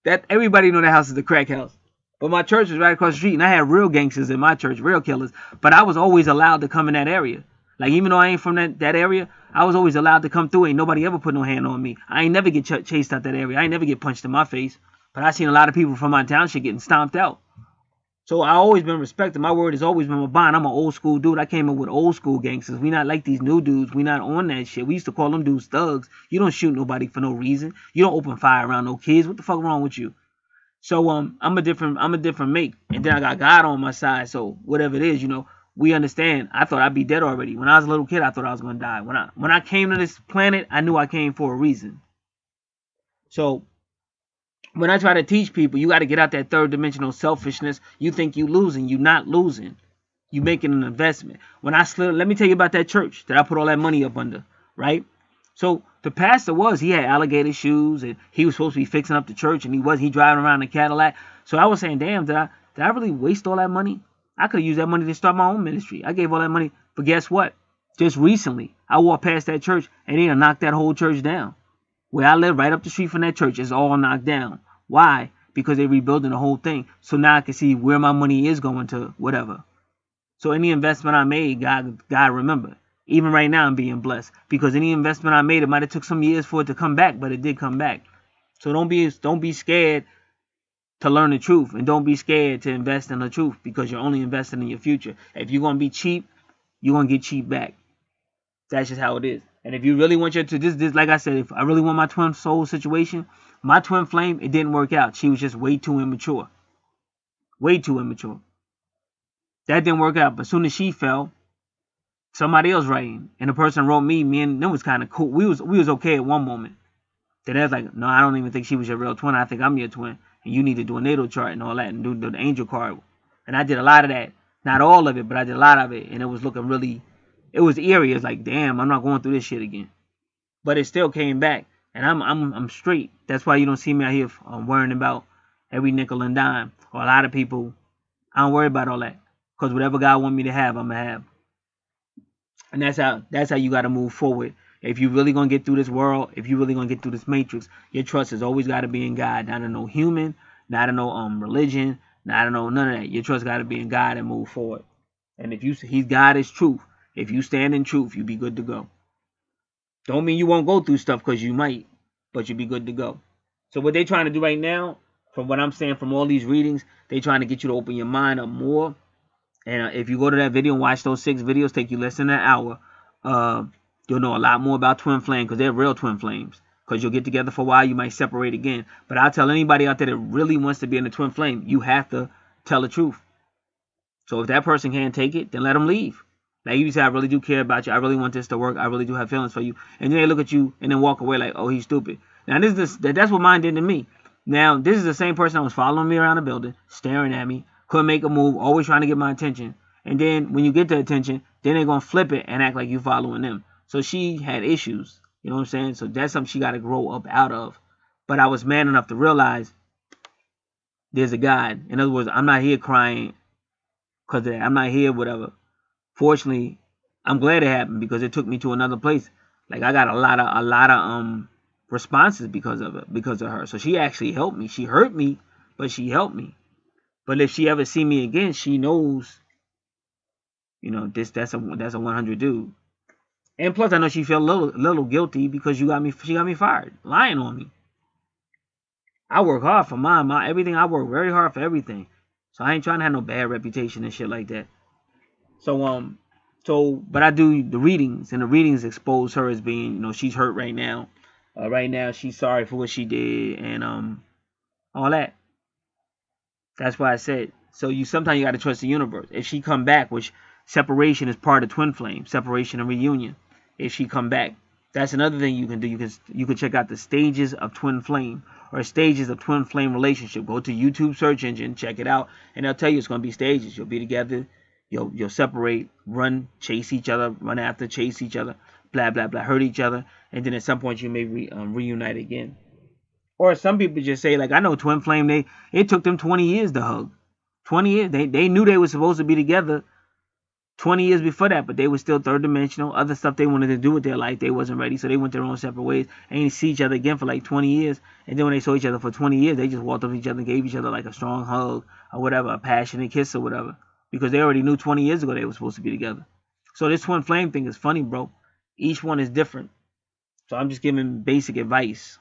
That everybody know that house is the crack house. But my church was right across the street, and I had real gangsters in my church, real killers. But I was always allowed to come in that area. Like, even though I ain't from that area, I was always allowed to come through. Ain't nobody ever put no hand on me. I ain't never get chased out that area. I ain't never get punched in my face. But I seen a lot of people from my township getting stomped out. So I always been respected. My word has always been my bond. I'm an old school dude. I came up with old school gangsters. We not like these new dudes. We not on that shit. We used to call them dudes thugs. You don't shoot nobody for no reason. You don't open fire around no kids. What the fuck wrong with you? So I'm a different make. And then I got God on my side. So whatever it is, you know, we understand. I thought I'd be dead already. When I was a little kid, I thought I was going to die. When I came to this planet, I knew I came for a reason. So when I try to teach people, you got to get out that third dimensional selfishness. You think you losing. You not losing. You making an investment. When I slid, let me tell you about that church that I put all that money up under, right? So the pastor he had alligator shoes, and he was supposed to be fixing up the church, and he driving around in a Cadillac. So I was saying, damn, did I really waste all that money? I could have used that money to start my own ministry. I gave all that money, but guess what? Just recently, I walked past that church, and they knocked that whole church down. Where I live, right up the street from that church, is all knocked down. Why? Because they're rebuilding the whole thing. So now I can see where my money is going to, whatever. So any investment I made, God remember. Even right now, I'm being blessed. Because any investment I made, it might have took some years for it to come back, but it did come back. So don't be scared to learn the truth. And don't be scared to invest in the truth, because you're only investing in your future. If you're going to be cheap, you're going to get cheap back. That's just how it is. And if you really want this, like I said, if I really want my twin soul situation, my twin flame, it didn't work out. She was just way too immature. Way too immature. That didn't work out. But as soon as she fell, somebody else writing, and the person wrote me and them was kind of cool. We was okay at one moment. Then I was like, no, I don't even think she was your real twin. I think I'm your twin, and you need to do a natal chart and all that, and do the angel card. And I did a lot of that. Not all of it, but I did a lot of it, and it was looking really. It was eerie. It's like, damn, I'm not going through this shit again. But it still came back, and I'm straight. That's why you don't see me out here worrying about every nickel and dime. Or a lot of people, I don't worry about all that, because whatever God want me to have, I'm gonna have. And that's how you got to move forward. If you really gonna get through this world, if you really gonna get through this matrix, your trust has always got to be in God, not in no human, not in no religion, not in no none of that. Your trust got to be in God and move forward. And if He's God is truth. If you stand in truth, you be good to go. Don't mean you won't go through stuff, because you might, but you'll be good to go. So what they trying to do right now, from what I'm saying, from all these readings, they trying to get you to open your mind up more. And if you go to that video and watch those 6 videos, take you less than an hour, you'll know a lot more about twin flame, because they're real twin flames. Because you'll get together for a while, you might separate again. But I'll tell anybody out there that really wants to be in a twin flame, you have to tell the truth. So if that person can't take it, then let them leave. Like you say, I really do care about you. I really want this to work. I really do have feelings for you. And then they look at you and then walk away like, oh, he's stupid. Now that's what mine did to me. Now this is the same person that was following me around the building, staring at me, couldn't make a move, always trying to get my attention. And then when you get the attention, then they're gonna flip it and act like you following them. So she had issues. You know what I'm saying? So that's something she got to grow up out of. But I was man enough to realize there's a God. In other words, I'm not here crying because I'm not here, whatever. Fortunately, I'm glad it happened, because it took me to another place. Like I got a lot of responses because of it, because of her. So she actually helped me. She hurt me, but she helped me. But if she ever see me again, she knows, that's a 100 dude. And plus, I know she felt a little guilty because she got me fired, lying on me. I work hard for my everything. I work very hard for everything. So I ain't trying to have no bad reputation and shit like that. But I do the readings, and the readings expose her as being, she's hurt right now. Right now, she's sorry for what she did, and all that. That's why I said. So sometimes you got to trust the universe. If she come back, which separation is part of twin flame, separation and reunion. If she come back, that's another thing you can do. You can check out the stages of twin flame, or stages of twin flame relationship. Go to YouTube search engine, check it out, and they'll tell you it's going to be stages. You'll be together. You'll separate, run, chase each other, run after, chase each other, blah, blah, blah, hurt each other, and then at some point you may reunite again. Or some people just say, like, I know twin flame, it took them 20 years to hug. 20 years. They knew they were supposed to be together 20 years before that, but they were still third dimensional. Other stuff they wanted to do with their life, they wasn't ready, so they went their own separate ways. And didn't see each other again for like 20 years. And then when they saw each other for 20 years, they just walked up to each other and gave each other like a strong hug or whatever, a passionate kiss or whatever. Because they already knew 20 years ago they were supposed to be together. So this twin flame thing is funny, bro. Each one is different. So I'm just giving basic advice.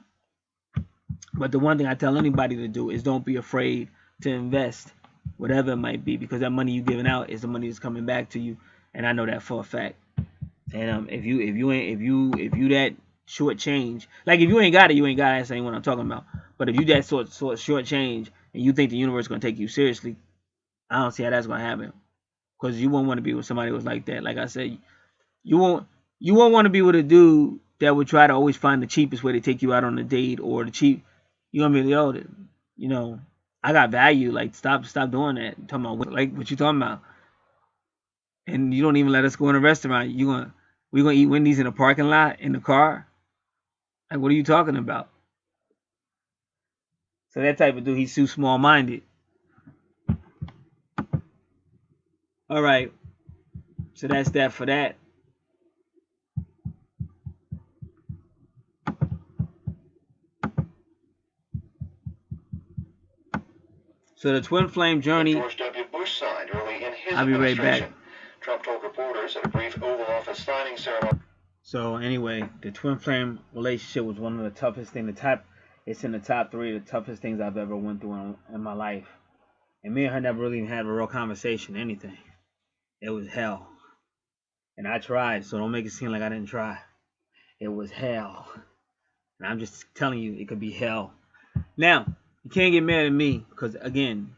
But the one thing I tell anybody to do is don't be afraid to invest, whatever it might be, because that money you're giving out is the money that's coming back to you, and I know that for a fact. And if you that short change, like if you ain't got it, you ain't got it. That's ain't what I'm talking about. But if you that sort short change and you think the universe is gonna take you seriously, I don't see how that's gonna happen. because you won't want to be with somebody who was like that. Like I said, you won't want to be with a dude that would try to always find the cheapest way to take you out on a date, or the cheap. You gonna be yo, you know, I got value. Like stop doing that. I'm talking about like what you talking about, and you don't even let us go in a restaurant. We gonna eat Wendy's in a parking lot in the car. Like what are you talking about? So that type of dude, he's too small minded. All right. So that's that for that. So the twin flame journey. George W. Bush signed early in his I'll be right back. Trump told reporters at a brief Oval Office signing ceremony. So anyway, the twin flame relationship was one of the toughest things. It's in the top 3 of the toughest things I've ever went through in my life. And me and her never really even had a real conversation, anything. It was hell. And I tried, so don't make it seem like I didn't try. It was hell. And I'm just telling you, it could be hell. Now, you can't get mad at me, because again,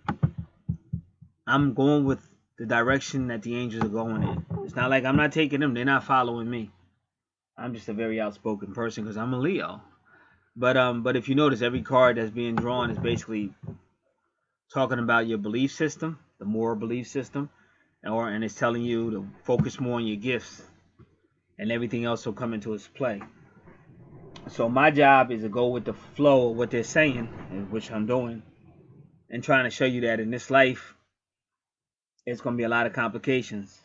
I'm going with the direction that the angels are going in. It's not like I'm not taking them, they're not following me. I'm just a very outspoken person because I'm a Leo. But if you notice, every card that's being drawn is basically talking about your belief system, the moral belief system, and it's telling you to focus more on your gifts, and everything else will come into its play. So my job is to go with the flow of what they're saying, which I'm doing, and trying to show you that in this life, it's going to be a lot of complications.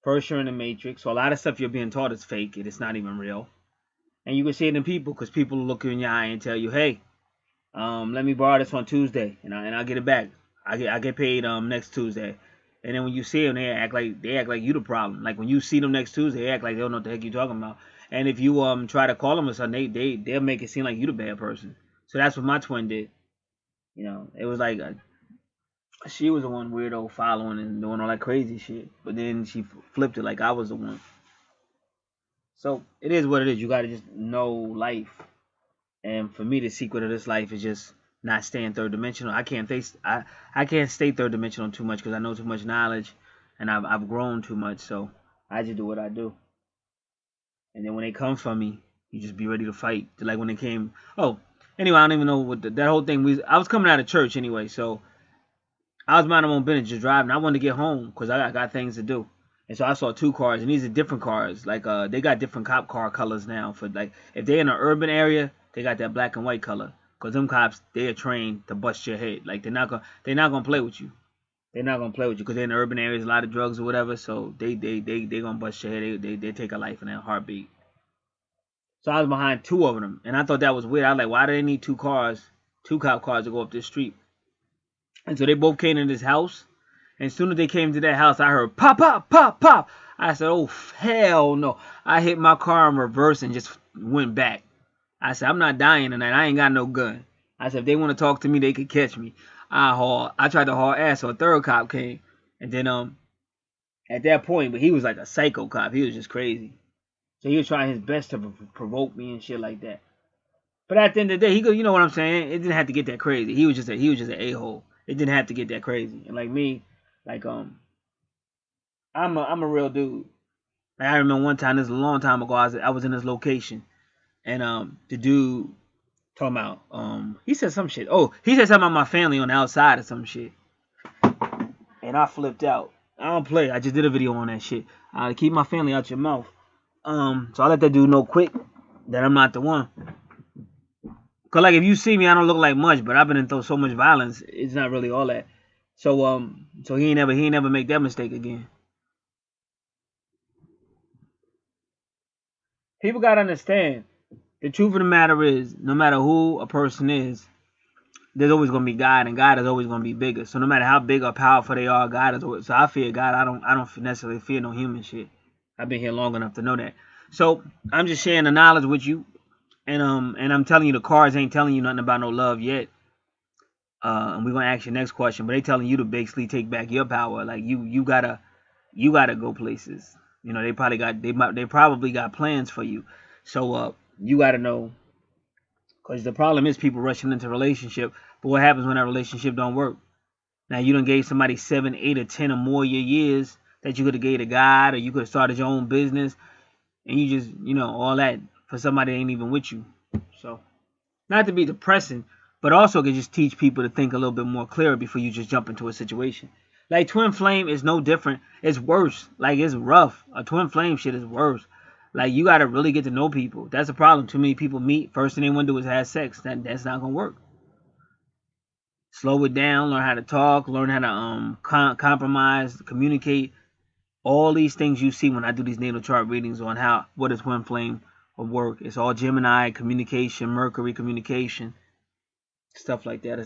First, you're in the matrix, so a lot of stuff you're being taught is fake. It's not even real. And you can see it in people, because people will look you in your eye and tell you, hey, let me borrow this on Tuesday, and I'll get it back. I get paid next Tuesday. And then when you see them, they act like you the problem. Like when you see them next Tuesday, they act like they don't know what the heck you talking about. And if you try to call them or something, they'll make it seem like you the bad person. So that's what my twin did. You know, it was like she was the one weirdo following and doing all that crazy shit. But then she flipped it like I was the one. So it is what it is. You gotta just know life. And for me, the secret of this life is just not staying third dimensional. I can't stay third dimensional too much because I know too much knowledge, and I've grown too much. So I just do what I do. And then when they come for me, you just be ready to fight. Like when they came. Oh, anyway, I don't even know what that whole thing. I was coming out of church anyway, so I was minding my own business, just driving. I wanted to get home because I got things to do. And so I saw 2 cars, and these are different cars. Like they got different cop car colors now. For like if they're in an urban area, they got that black and white color. Cause them cops, they are trained to bust your head. Like they're not gonna play with you. They're not gonna play with you because they're in urban areas, a lot of drugs or whatever. So they gonna bust your head. They take a life in that heartbeat. So I was behind 2 of them, and I thought that was weird. I was like, why do they need 2 cars, 2 cop cars to go up this street? And so they both came in this house. And as soon as they came to that house, I heard pop, pop, pop, pop. I said, oh, hell no. I hit my car in reverse and just went back. I said, I'm not dying tonight. I ain't got no gun. I said, if they want to talk to me, they could catch me. I tried to haul ass, so a third cop came. And then at that point, but he was like a psycho cop. He was just crazy. So he was trying his best to provoke me and shit like that. But at the end of the day, he goes, you know what I'm saying? It didn't have to get that crazy. He was just an a-hole. It didn't have to get that crazy. And like me, like I'm a real dude. Like I remember one time, this is a long time ago, I was in this location, and the dude talking about he said some shit. Oh, he said something about my family on the outside or some shit. And I flipped out. I don't play. I just did a video on that shit. Keep my family out your mouth. So I let that dude know quick that I'm not the one. Cause like if you see me, I don't look like much, but I've been in so much violence. It's not really all that. So so he ain't never make that mistake again. People gotta understand. The truth of the matter is, no matter who a person is, there's always gonna be God, and God is always gonna be bigger. So no matter how big or powerful they are, God is always. So I fear God. I don't necessarily fear no human shit. I've been here long enough to know that. So I'm just sharing the knowledge with you, and I'm telling you the cards ain't telling you nothing about no love yet. And we're gonna ask your next question, but they telling you to basically take back your power. Like you gotta go places. You know, they probably got plans for you. So you gotta know, because the problem is people rushing into a relationship. But what happens when that relationship don't work? Now you done gave somebody 7, 8, or 10 or more years that you could have gave to God, or you could have started your own business, and you just, all that for somebody that ain't even with you. So, not to be depressing, but also can just teach people to think a little bit more clearer before you just jump into a situation. Like twin flame is no different. It's worse. Like it's rough. A twin flame shit is worse. Like you gotta really get to know people. That's the problem. Too many people meet. First thing they want to do is have sex. That's not gonna work. Slow it down. Learn how to talk. Learn how to compromise, communicate. All these things you see when I do these natal chart readings on what is twin flame will work. It's all Gemini communication, Mercury communication, stuff like that.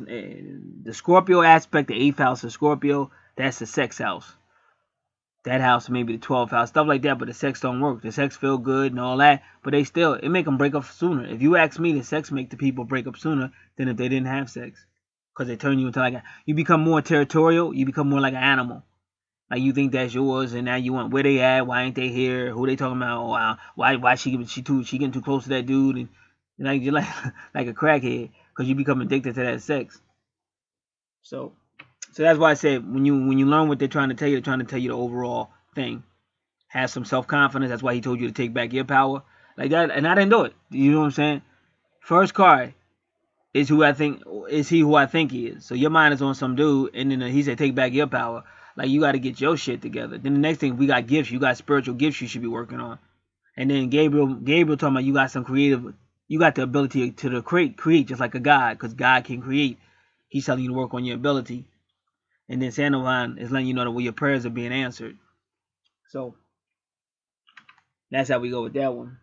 The Scorpio aspect, the 8th house of Scorpio, that's the sex house. That house may be the 12th house, stuff like that, but the sex don't work. The sex feel good and all that, but it make them break up sooner. If you ask me, the sex make the people break up sooner than if they didn't have sex. Because they turn you into you become more territorial, you become more like an animal. Like you think that's yours, and now you want where they at, why ain't they here, who they talking about, why she getting too close to that dude, and like you're like a crackhead because you become addicted to that sex. So that's why I said when you learn what they're trying to tell you, they're trying to tell you the overall thing. Have some self-confidence. That's why he told you to take back your power, like that. And I didn't do it. You know what I'm saying? First card is he who I think he is. So your mind is on some dude, and then he said take back your power. Like you got to get your shit together. Then the next thing, we got gifts. You got spiritual gifts you should be working on. And then Gabriel talking about you got some creative. You got the ability to create just like a God, because God can create. He's telling you to work on your ability. And then Sandovan is letting you know that your prayers are being answered. So that's how we go with that one.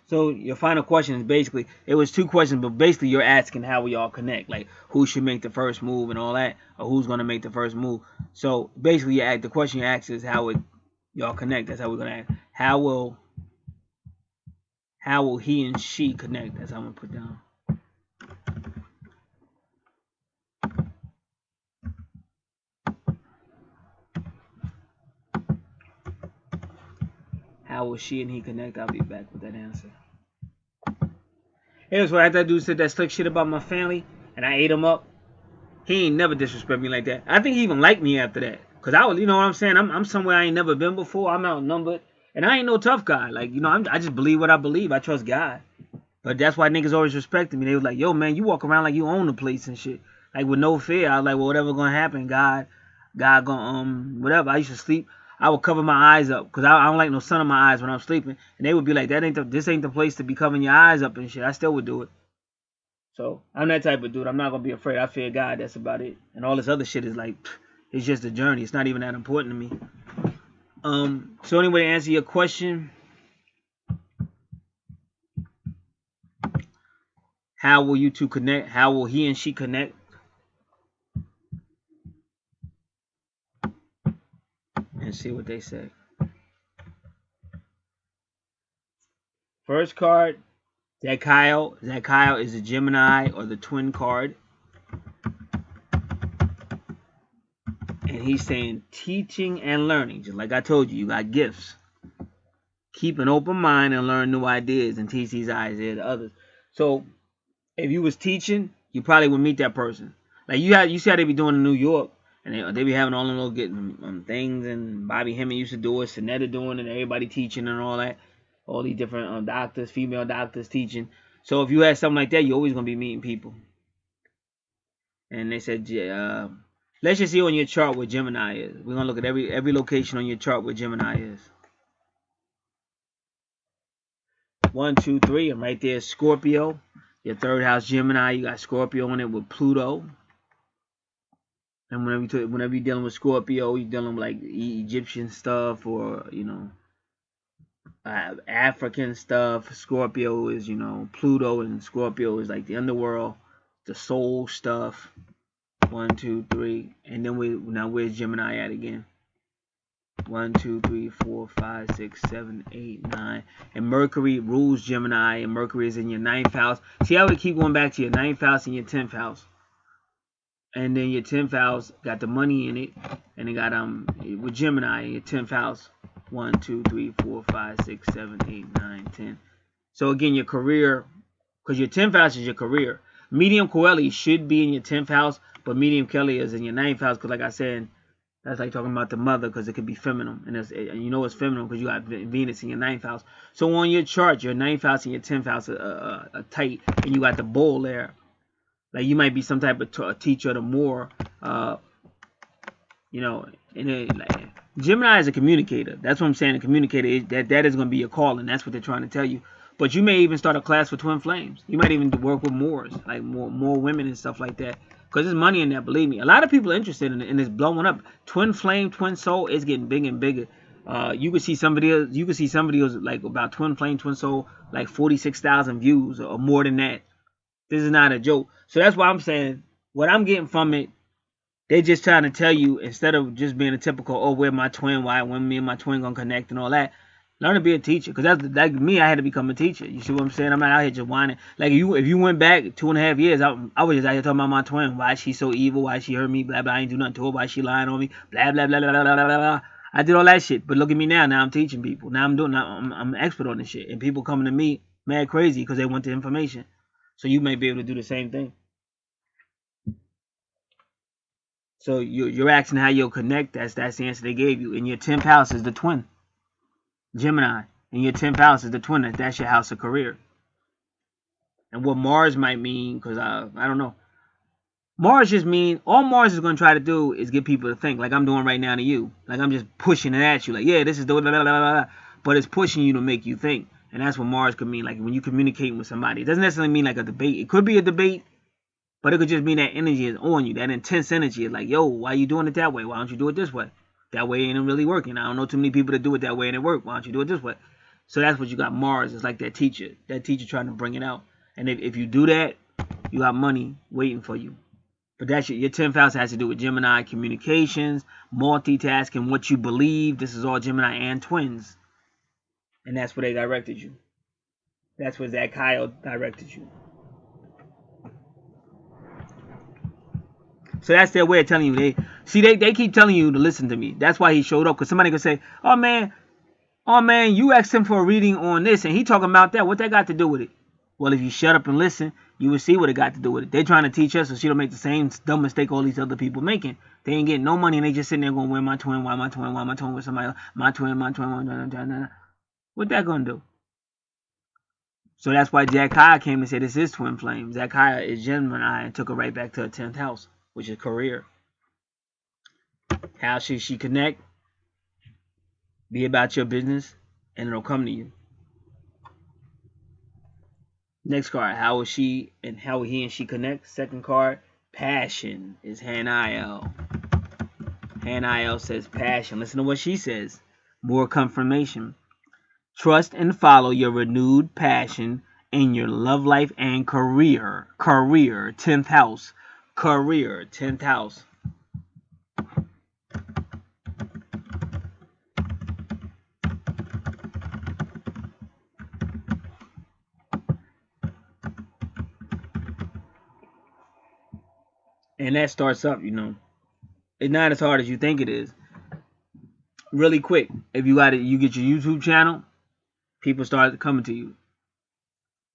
So your final question is basically, it was 2 questions, but basically you're asking how we all connect, like who should make the first move and all that, or who's gonna make the first move. So basically, the question you ask is how would y'all connect? That's how we're gonna ask. How will he and she connect? That's how I'm gonna put down. How will she and he connect? I'll be back with that answer. Here's what that dude said that slick shit about my family, and I ate him up. He ain't never disrespect me like that. I think he even liked me after that. Cause I was, you know what I'm saying? I'm somewhere I ain't never been before. I'm outnumbered, and I ain't no tough guy. Like, I just believe what I believe. I trust God. But that's why niggas always respected me. They was like, yo, man, you walk around like you own the place and shit. Like, with no fear. I was like, well, whatever gonna happen, God gonna, whatever. I used to sleep. I would cover my eyes up because I don't like no sun in my eyes when I'm sleeping. And they would be like, this ain't the place to be covering your eyes up and shit. I still would do it. So I'm that type of dude. I'm not gonna be afraid. I fear God. That's about it. And all this other shit is like, it's just a journey. It's not even that important to me. So anyway, to answer your question, how will you two connect? How will he and she connect? And see what they say. First card, Zachiel. Zachiel is a Gemini or the twin card. And he's saying teaching and learning. Just like I told you, you got gifts. Keep an open mind and learn new ideas and teach these ideas to others. So if you was teaching, you probably would meet that person. Like you see how they be doing in New York. And they be having all them little getting things, and Bobby Hemming used to do it, Sonetta doing it, everybody teaching and all that. All these different doctors, female doctors teaching. So if you had something like that, you're always going to be meeting people. And they said, let's just see on your chart where Gemini is. We're going to look at every location on your chart where Gemini is. 1, 2, 3, and right there is Scorpio. Your 3rd house Gemini, you got Scorpio in it with Pluto. And whenever you're dealing with Scorpio, you're dealing with like Egyptian stuff or, African stuff. Scorpio is, Pluto, and Scorpio is like the underworld, the soul stuff. 1, 2, 3. And then where's Gemini at again? 1, 2, 3, 4, 5, 6, 7, 8, 9. And Mercury rules Gemini, and Mercury is in your 9th house. See how we keep going back to your 9th house and your 10th house. And then your 10th house got the money in it, and it got with Gemini in your 10th house. 1, 2, 3, 4, 5, 6, 7, 8, 9, 10. So again, your career, because your 10th house is your career. Medium Coeli should be in your 10th house, but Medium Kelly is in your 9th house because, like I said, that's like talking about the mother because it could be feminine. And you know it's feminine because you got Venus in your 9th house. So on your chart, your 9th house and your 10th house are tight, and you got the bull there. Like you might be some type of teacher or more, you know, and like, Gemini is a communicator. That's what I'm saying. A communicator, that is going to be your calling. That's what they're trying to tell you. But you may even start a class for twin flames. You might even work with Moors, like more women and stuff like that. Because there's money in there, believe me. A lot of people are interested in it, and it's blowing up. Twin flame, twin soul is getting bigger and bigger. You could see some videos like about twin flame, twin soul, like 46,000 views or more than that. This is not a joke. So that's why I'm saying what I'm getting from it. They just trying to tell you, instead of just being a typical, oh, where my twin, when me and my twin gonna connect and all that, learn to be a teacher. Because that's like me, I had to become a teacher. You see what I'm saying? I'm not out here just whining. Like if you went back 2.5 years, I was just out here talking about my twin. Why she so evil? Why she hurt me? Blah blah. I ain't do nothing to her. Why she lying on me? Blah blah blah blah blah blah blah blah. I did all that shit. But look at me now. Now I'm teaching people. Now I'm an expert on this shit. And people coming to me mad crazy because they want the information. So you may be able to do the same thing. So you're asking how you'll connect. That's the answer they gave you. In your 10th house is the twin. Gemini. In your 10th house is the twin. That's your house of career. And what Mars might mean, because I don't know. Mars just mean, all Mars is going to try to do is get people to think, like I'm doing right now to you. Like I'm just pushing it at you. Like, yeah, this is the blah, blah, blah, blah. But it's pushing you to make you think. And that's what Mars could mean. Like when you communicating with somebody. It doesn't necessarily mean like a debate. It could be a debate. But it could just mean that energy is on you. That intense energy is like, yo, why are you doing it that way? Why don't you do it this way? That way ain't really working. I don't know too many people that do it that way and it work. Why don't you do it this way? So that's what you got. Mars is like that teacher. That teacher trying to bring it out. And if you do that, you got money waiting for you. But that's your 10th house has to do with Gemini, communications, multitasking, what you believe. This is all Gemini and twins. And that's where they directed you. That's where Zach Kyle directed you. So that's their way of telling you. They keep telling you to listen to me. That's why he showed up. Because somebody could say, oh man, you asked him for a reading on this, and he talking about that. What that got to do with it? Well, if you shut up and listen, you will see what it got to do with it. They're trying to teach us so she don't make the same dumb mistake all these other people making. They ain't getting no money, and they just sitting there going, where my twin? Why my twin? Why my twin with somebody else? My twin. What that gonna do? So that's why Jack High came and said this is twin flame. Jack High is Gemini and took her right back to her 10th house, which is career. How should she connect? Be about your business, and it'll come to you. Next card, how will he and she connect? Second card, passion, is Haniel. Haniel says passion. Listen to what she says. More confirmation. Trust and follow your renewed passion in your love life and career. Career, 10th house. Career, 10th house. And that starts up, It's not as hard as you think it is. Really quick. If you get your YouTube channel, people start coming to you,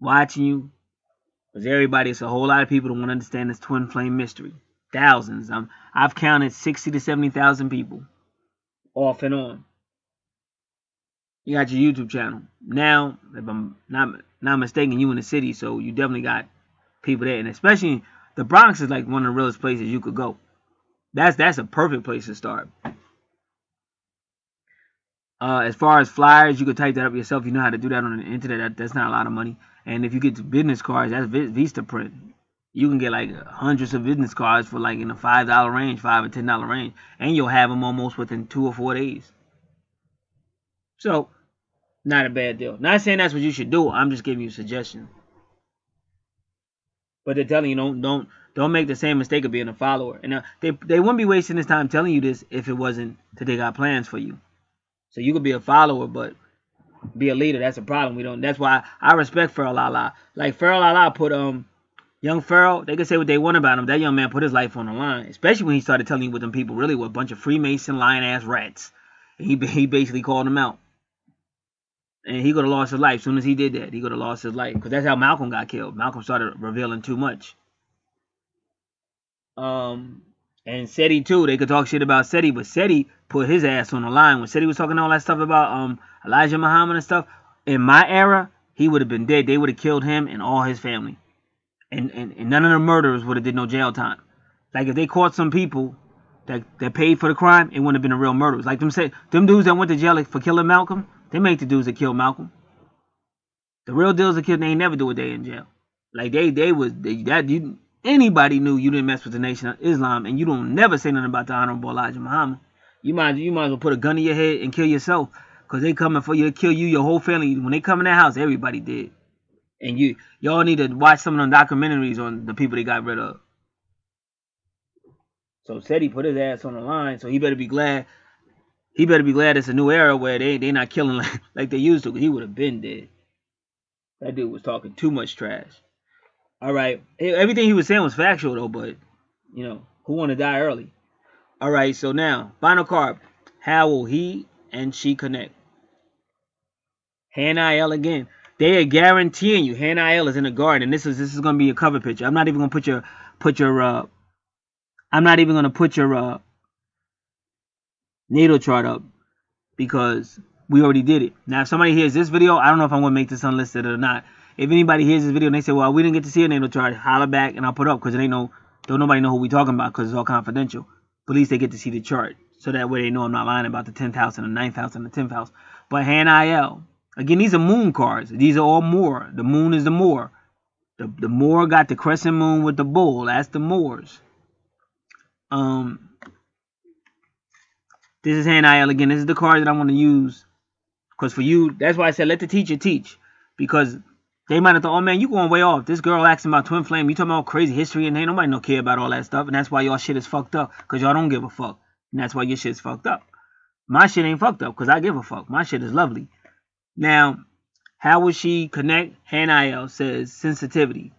watching you. Because it's a whole lot of people that want to understand this twin flame mystery. Thousands. I've counted 60 to 70,000 people, off and on. You got your YouTube channel. Now, if I'm not mistaken, you in the city, so you definitely got people there. And especially the Bronx is like one of the realest places you could go. That's a perfect place to start. As far as flyers, you could type that up yourself. You know how to do that on the internet. That's not a lot of money. And if you get to business cards, that's Vista print. You can get like hundreds of business cards for like in the $5 range, $5 or $10 range, and you'll have them almost within 2 or 4 days. So, not a bad deal. Not saying that's what you should do. I'm just giving you a suggestion. But they're telling you don't make the same mistake of being a follower. And they wouldn't be wasting this time telling you this if it wasn't that they got plans for you. So you could be a follower, but be a leader. That's a problem. That's why I respect Pharrell Lala. Like Pharrell Lala put young Pharrell. They can say what they want about him. That young man put his life on the line, especially when he started telling you what them people really were, a bunch of Freemason lying ass rats. And he basically called them out. And he could have lost his life. As soon as he did that, he could have lost his life. Because that's how Malcolm got killed. Malcolm started revealing too much. And SETI too. They could talk shit about SETI, but SETI put his ass on the line. When SETI was talking all that stuff about Elijah Muhammad and stuff, in my era, he would have been dead. They would have killed him and all his family. And none of the murderers would have did no jail time. Like if they caught some people that paid for the crime, it wouldn't have been a real murderers. Like them dudes that went to jail for killing Malcolm, they make the dudes that killed Malcolm. The real deals that killed, they ain't never do a day in jail. Like anybody knew you didn't mess with the Nation of Islam, and you don't never say nothing about the Honorable Elijah Muhammad. You might as well put a gun in your head and kill yourself, cause they coming for you to kill you, your whole family. When they come in that house, everybody dead. And y'all need to watch some of them documentaries on the people they got rid of. So said he put his ass on the line, so he better be glad. He better be glad it's a new era where they not killing like they used to, cause he would have been dead. That dude was talking too much trash. All right, everything he was saying was factual though, but you know, who want to die early? All right, so now final card. How will he and she connect? Haniel again. They are guaranteeing you. Haniel is in the garden, and this is gonna be a cover picture. I'm not even gonna put your natal chart up because we already did it. Now, if somebody hears this video, I don't know if I'm gonna make this unlisted or not. If anybody hears this video and they say, "Well, we didn't get to see a natal chart," holler back and I'll put it up because don't nobody know who we talking about because it's all confidential. But at least they get to see the chart, so that way they know I'm not lying about the 10th house and the 9th house and the 10th house. But Haniel. Again, these are moon cards. These are all Moor. The moon is the Moor. The Moor got the crescent moon with the bull. That's the Moors. This is Haniel again. This is the card that I want to use. Because for you, that's why I said let the teacher teach. Because they might have thought, oh man, you going way off. This girl asking about twin flame. You talking about crazy history and ain't nobody no care about all that stuff. And that's why y'all shit is fucked up. Because y'all don't give a fuck. And that's why your shit is fucked up. My shit ain't fucked up because I give a fuck. My shit is lovely. Now, how will she connect? Haniel says sensitivity.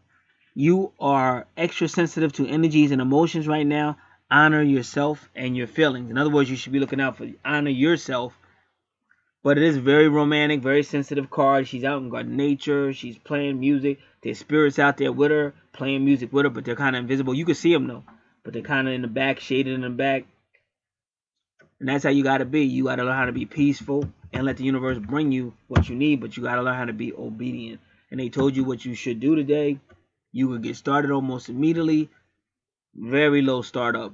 You are extra sensitive to energies and emotions right now. Honor yourself and your feelings. In other words, you should be looking out for honor yourself. But it is very romantic, very sensitive card. She's out in nature. She's playing music. There's spirits out there with her, playing music with her, but they're kind of invisible. You can see them though, but they're kind of in the back, shaded in the back. And that's how you got to be. You got to learn how to be peaceful and let the universe bring you what you need, but you got to learn how to be obedient. And they told you what you should do today. You could get started almost immediately. Very low startup.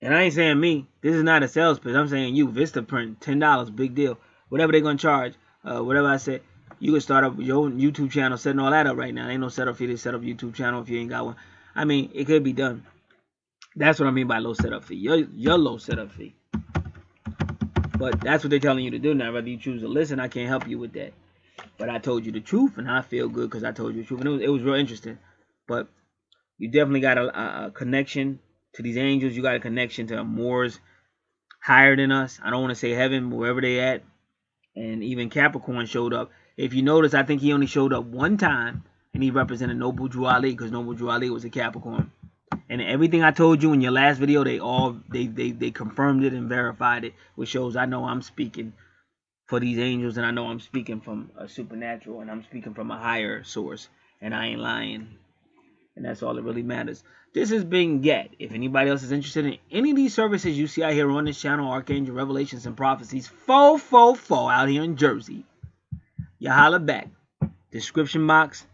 And I ain't saying me. This is not a sales pitch. I'm saying you. Vistaprint, $10, big deal. Whatever they're going to charge, whatever I said, you can start up your own YouTube channel, setting all that up right now. Ain't no setup fee to set up YouTube channel if you ain't got one. I mean, it could be done. That's what I mean by low setup fee. Your low setup fee. But that's what they're telling you to do now. Whether you choose to listen, I can't help you with that. But I told you the truth, and I feel good because I told you the truth. And it was real interesting. But you definitely got a connection to these angels. You got a connection to Moors higher than us. I don't want to say heaven, but wherever they at. And even Capricorn showed up. If you notice, I think he only showed up one time, and he represented Noble Drew Ali because Noble Drew Ali was a Capricorn. And everything I told you in your last video, they confirmed it and verified it, which shows I know I'm speaking for these angels, and I know I'm speaking from a supernatural, and I'm speaking from a higher source, and I ain't lying. And that's all that really matters. This is being Get. If anybody else is interested in any of these services you see out here on this channel, Archangel, Revelations, and Prophecies, 444 out here in Jersey, you holler back. Description box.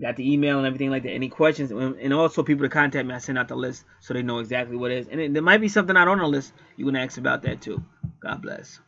Got the email and everything like that. Any questions? And also people to contact me. I send out the list so they know exactly what it is. And there might be something out on the list. You can ask about that too. God bless.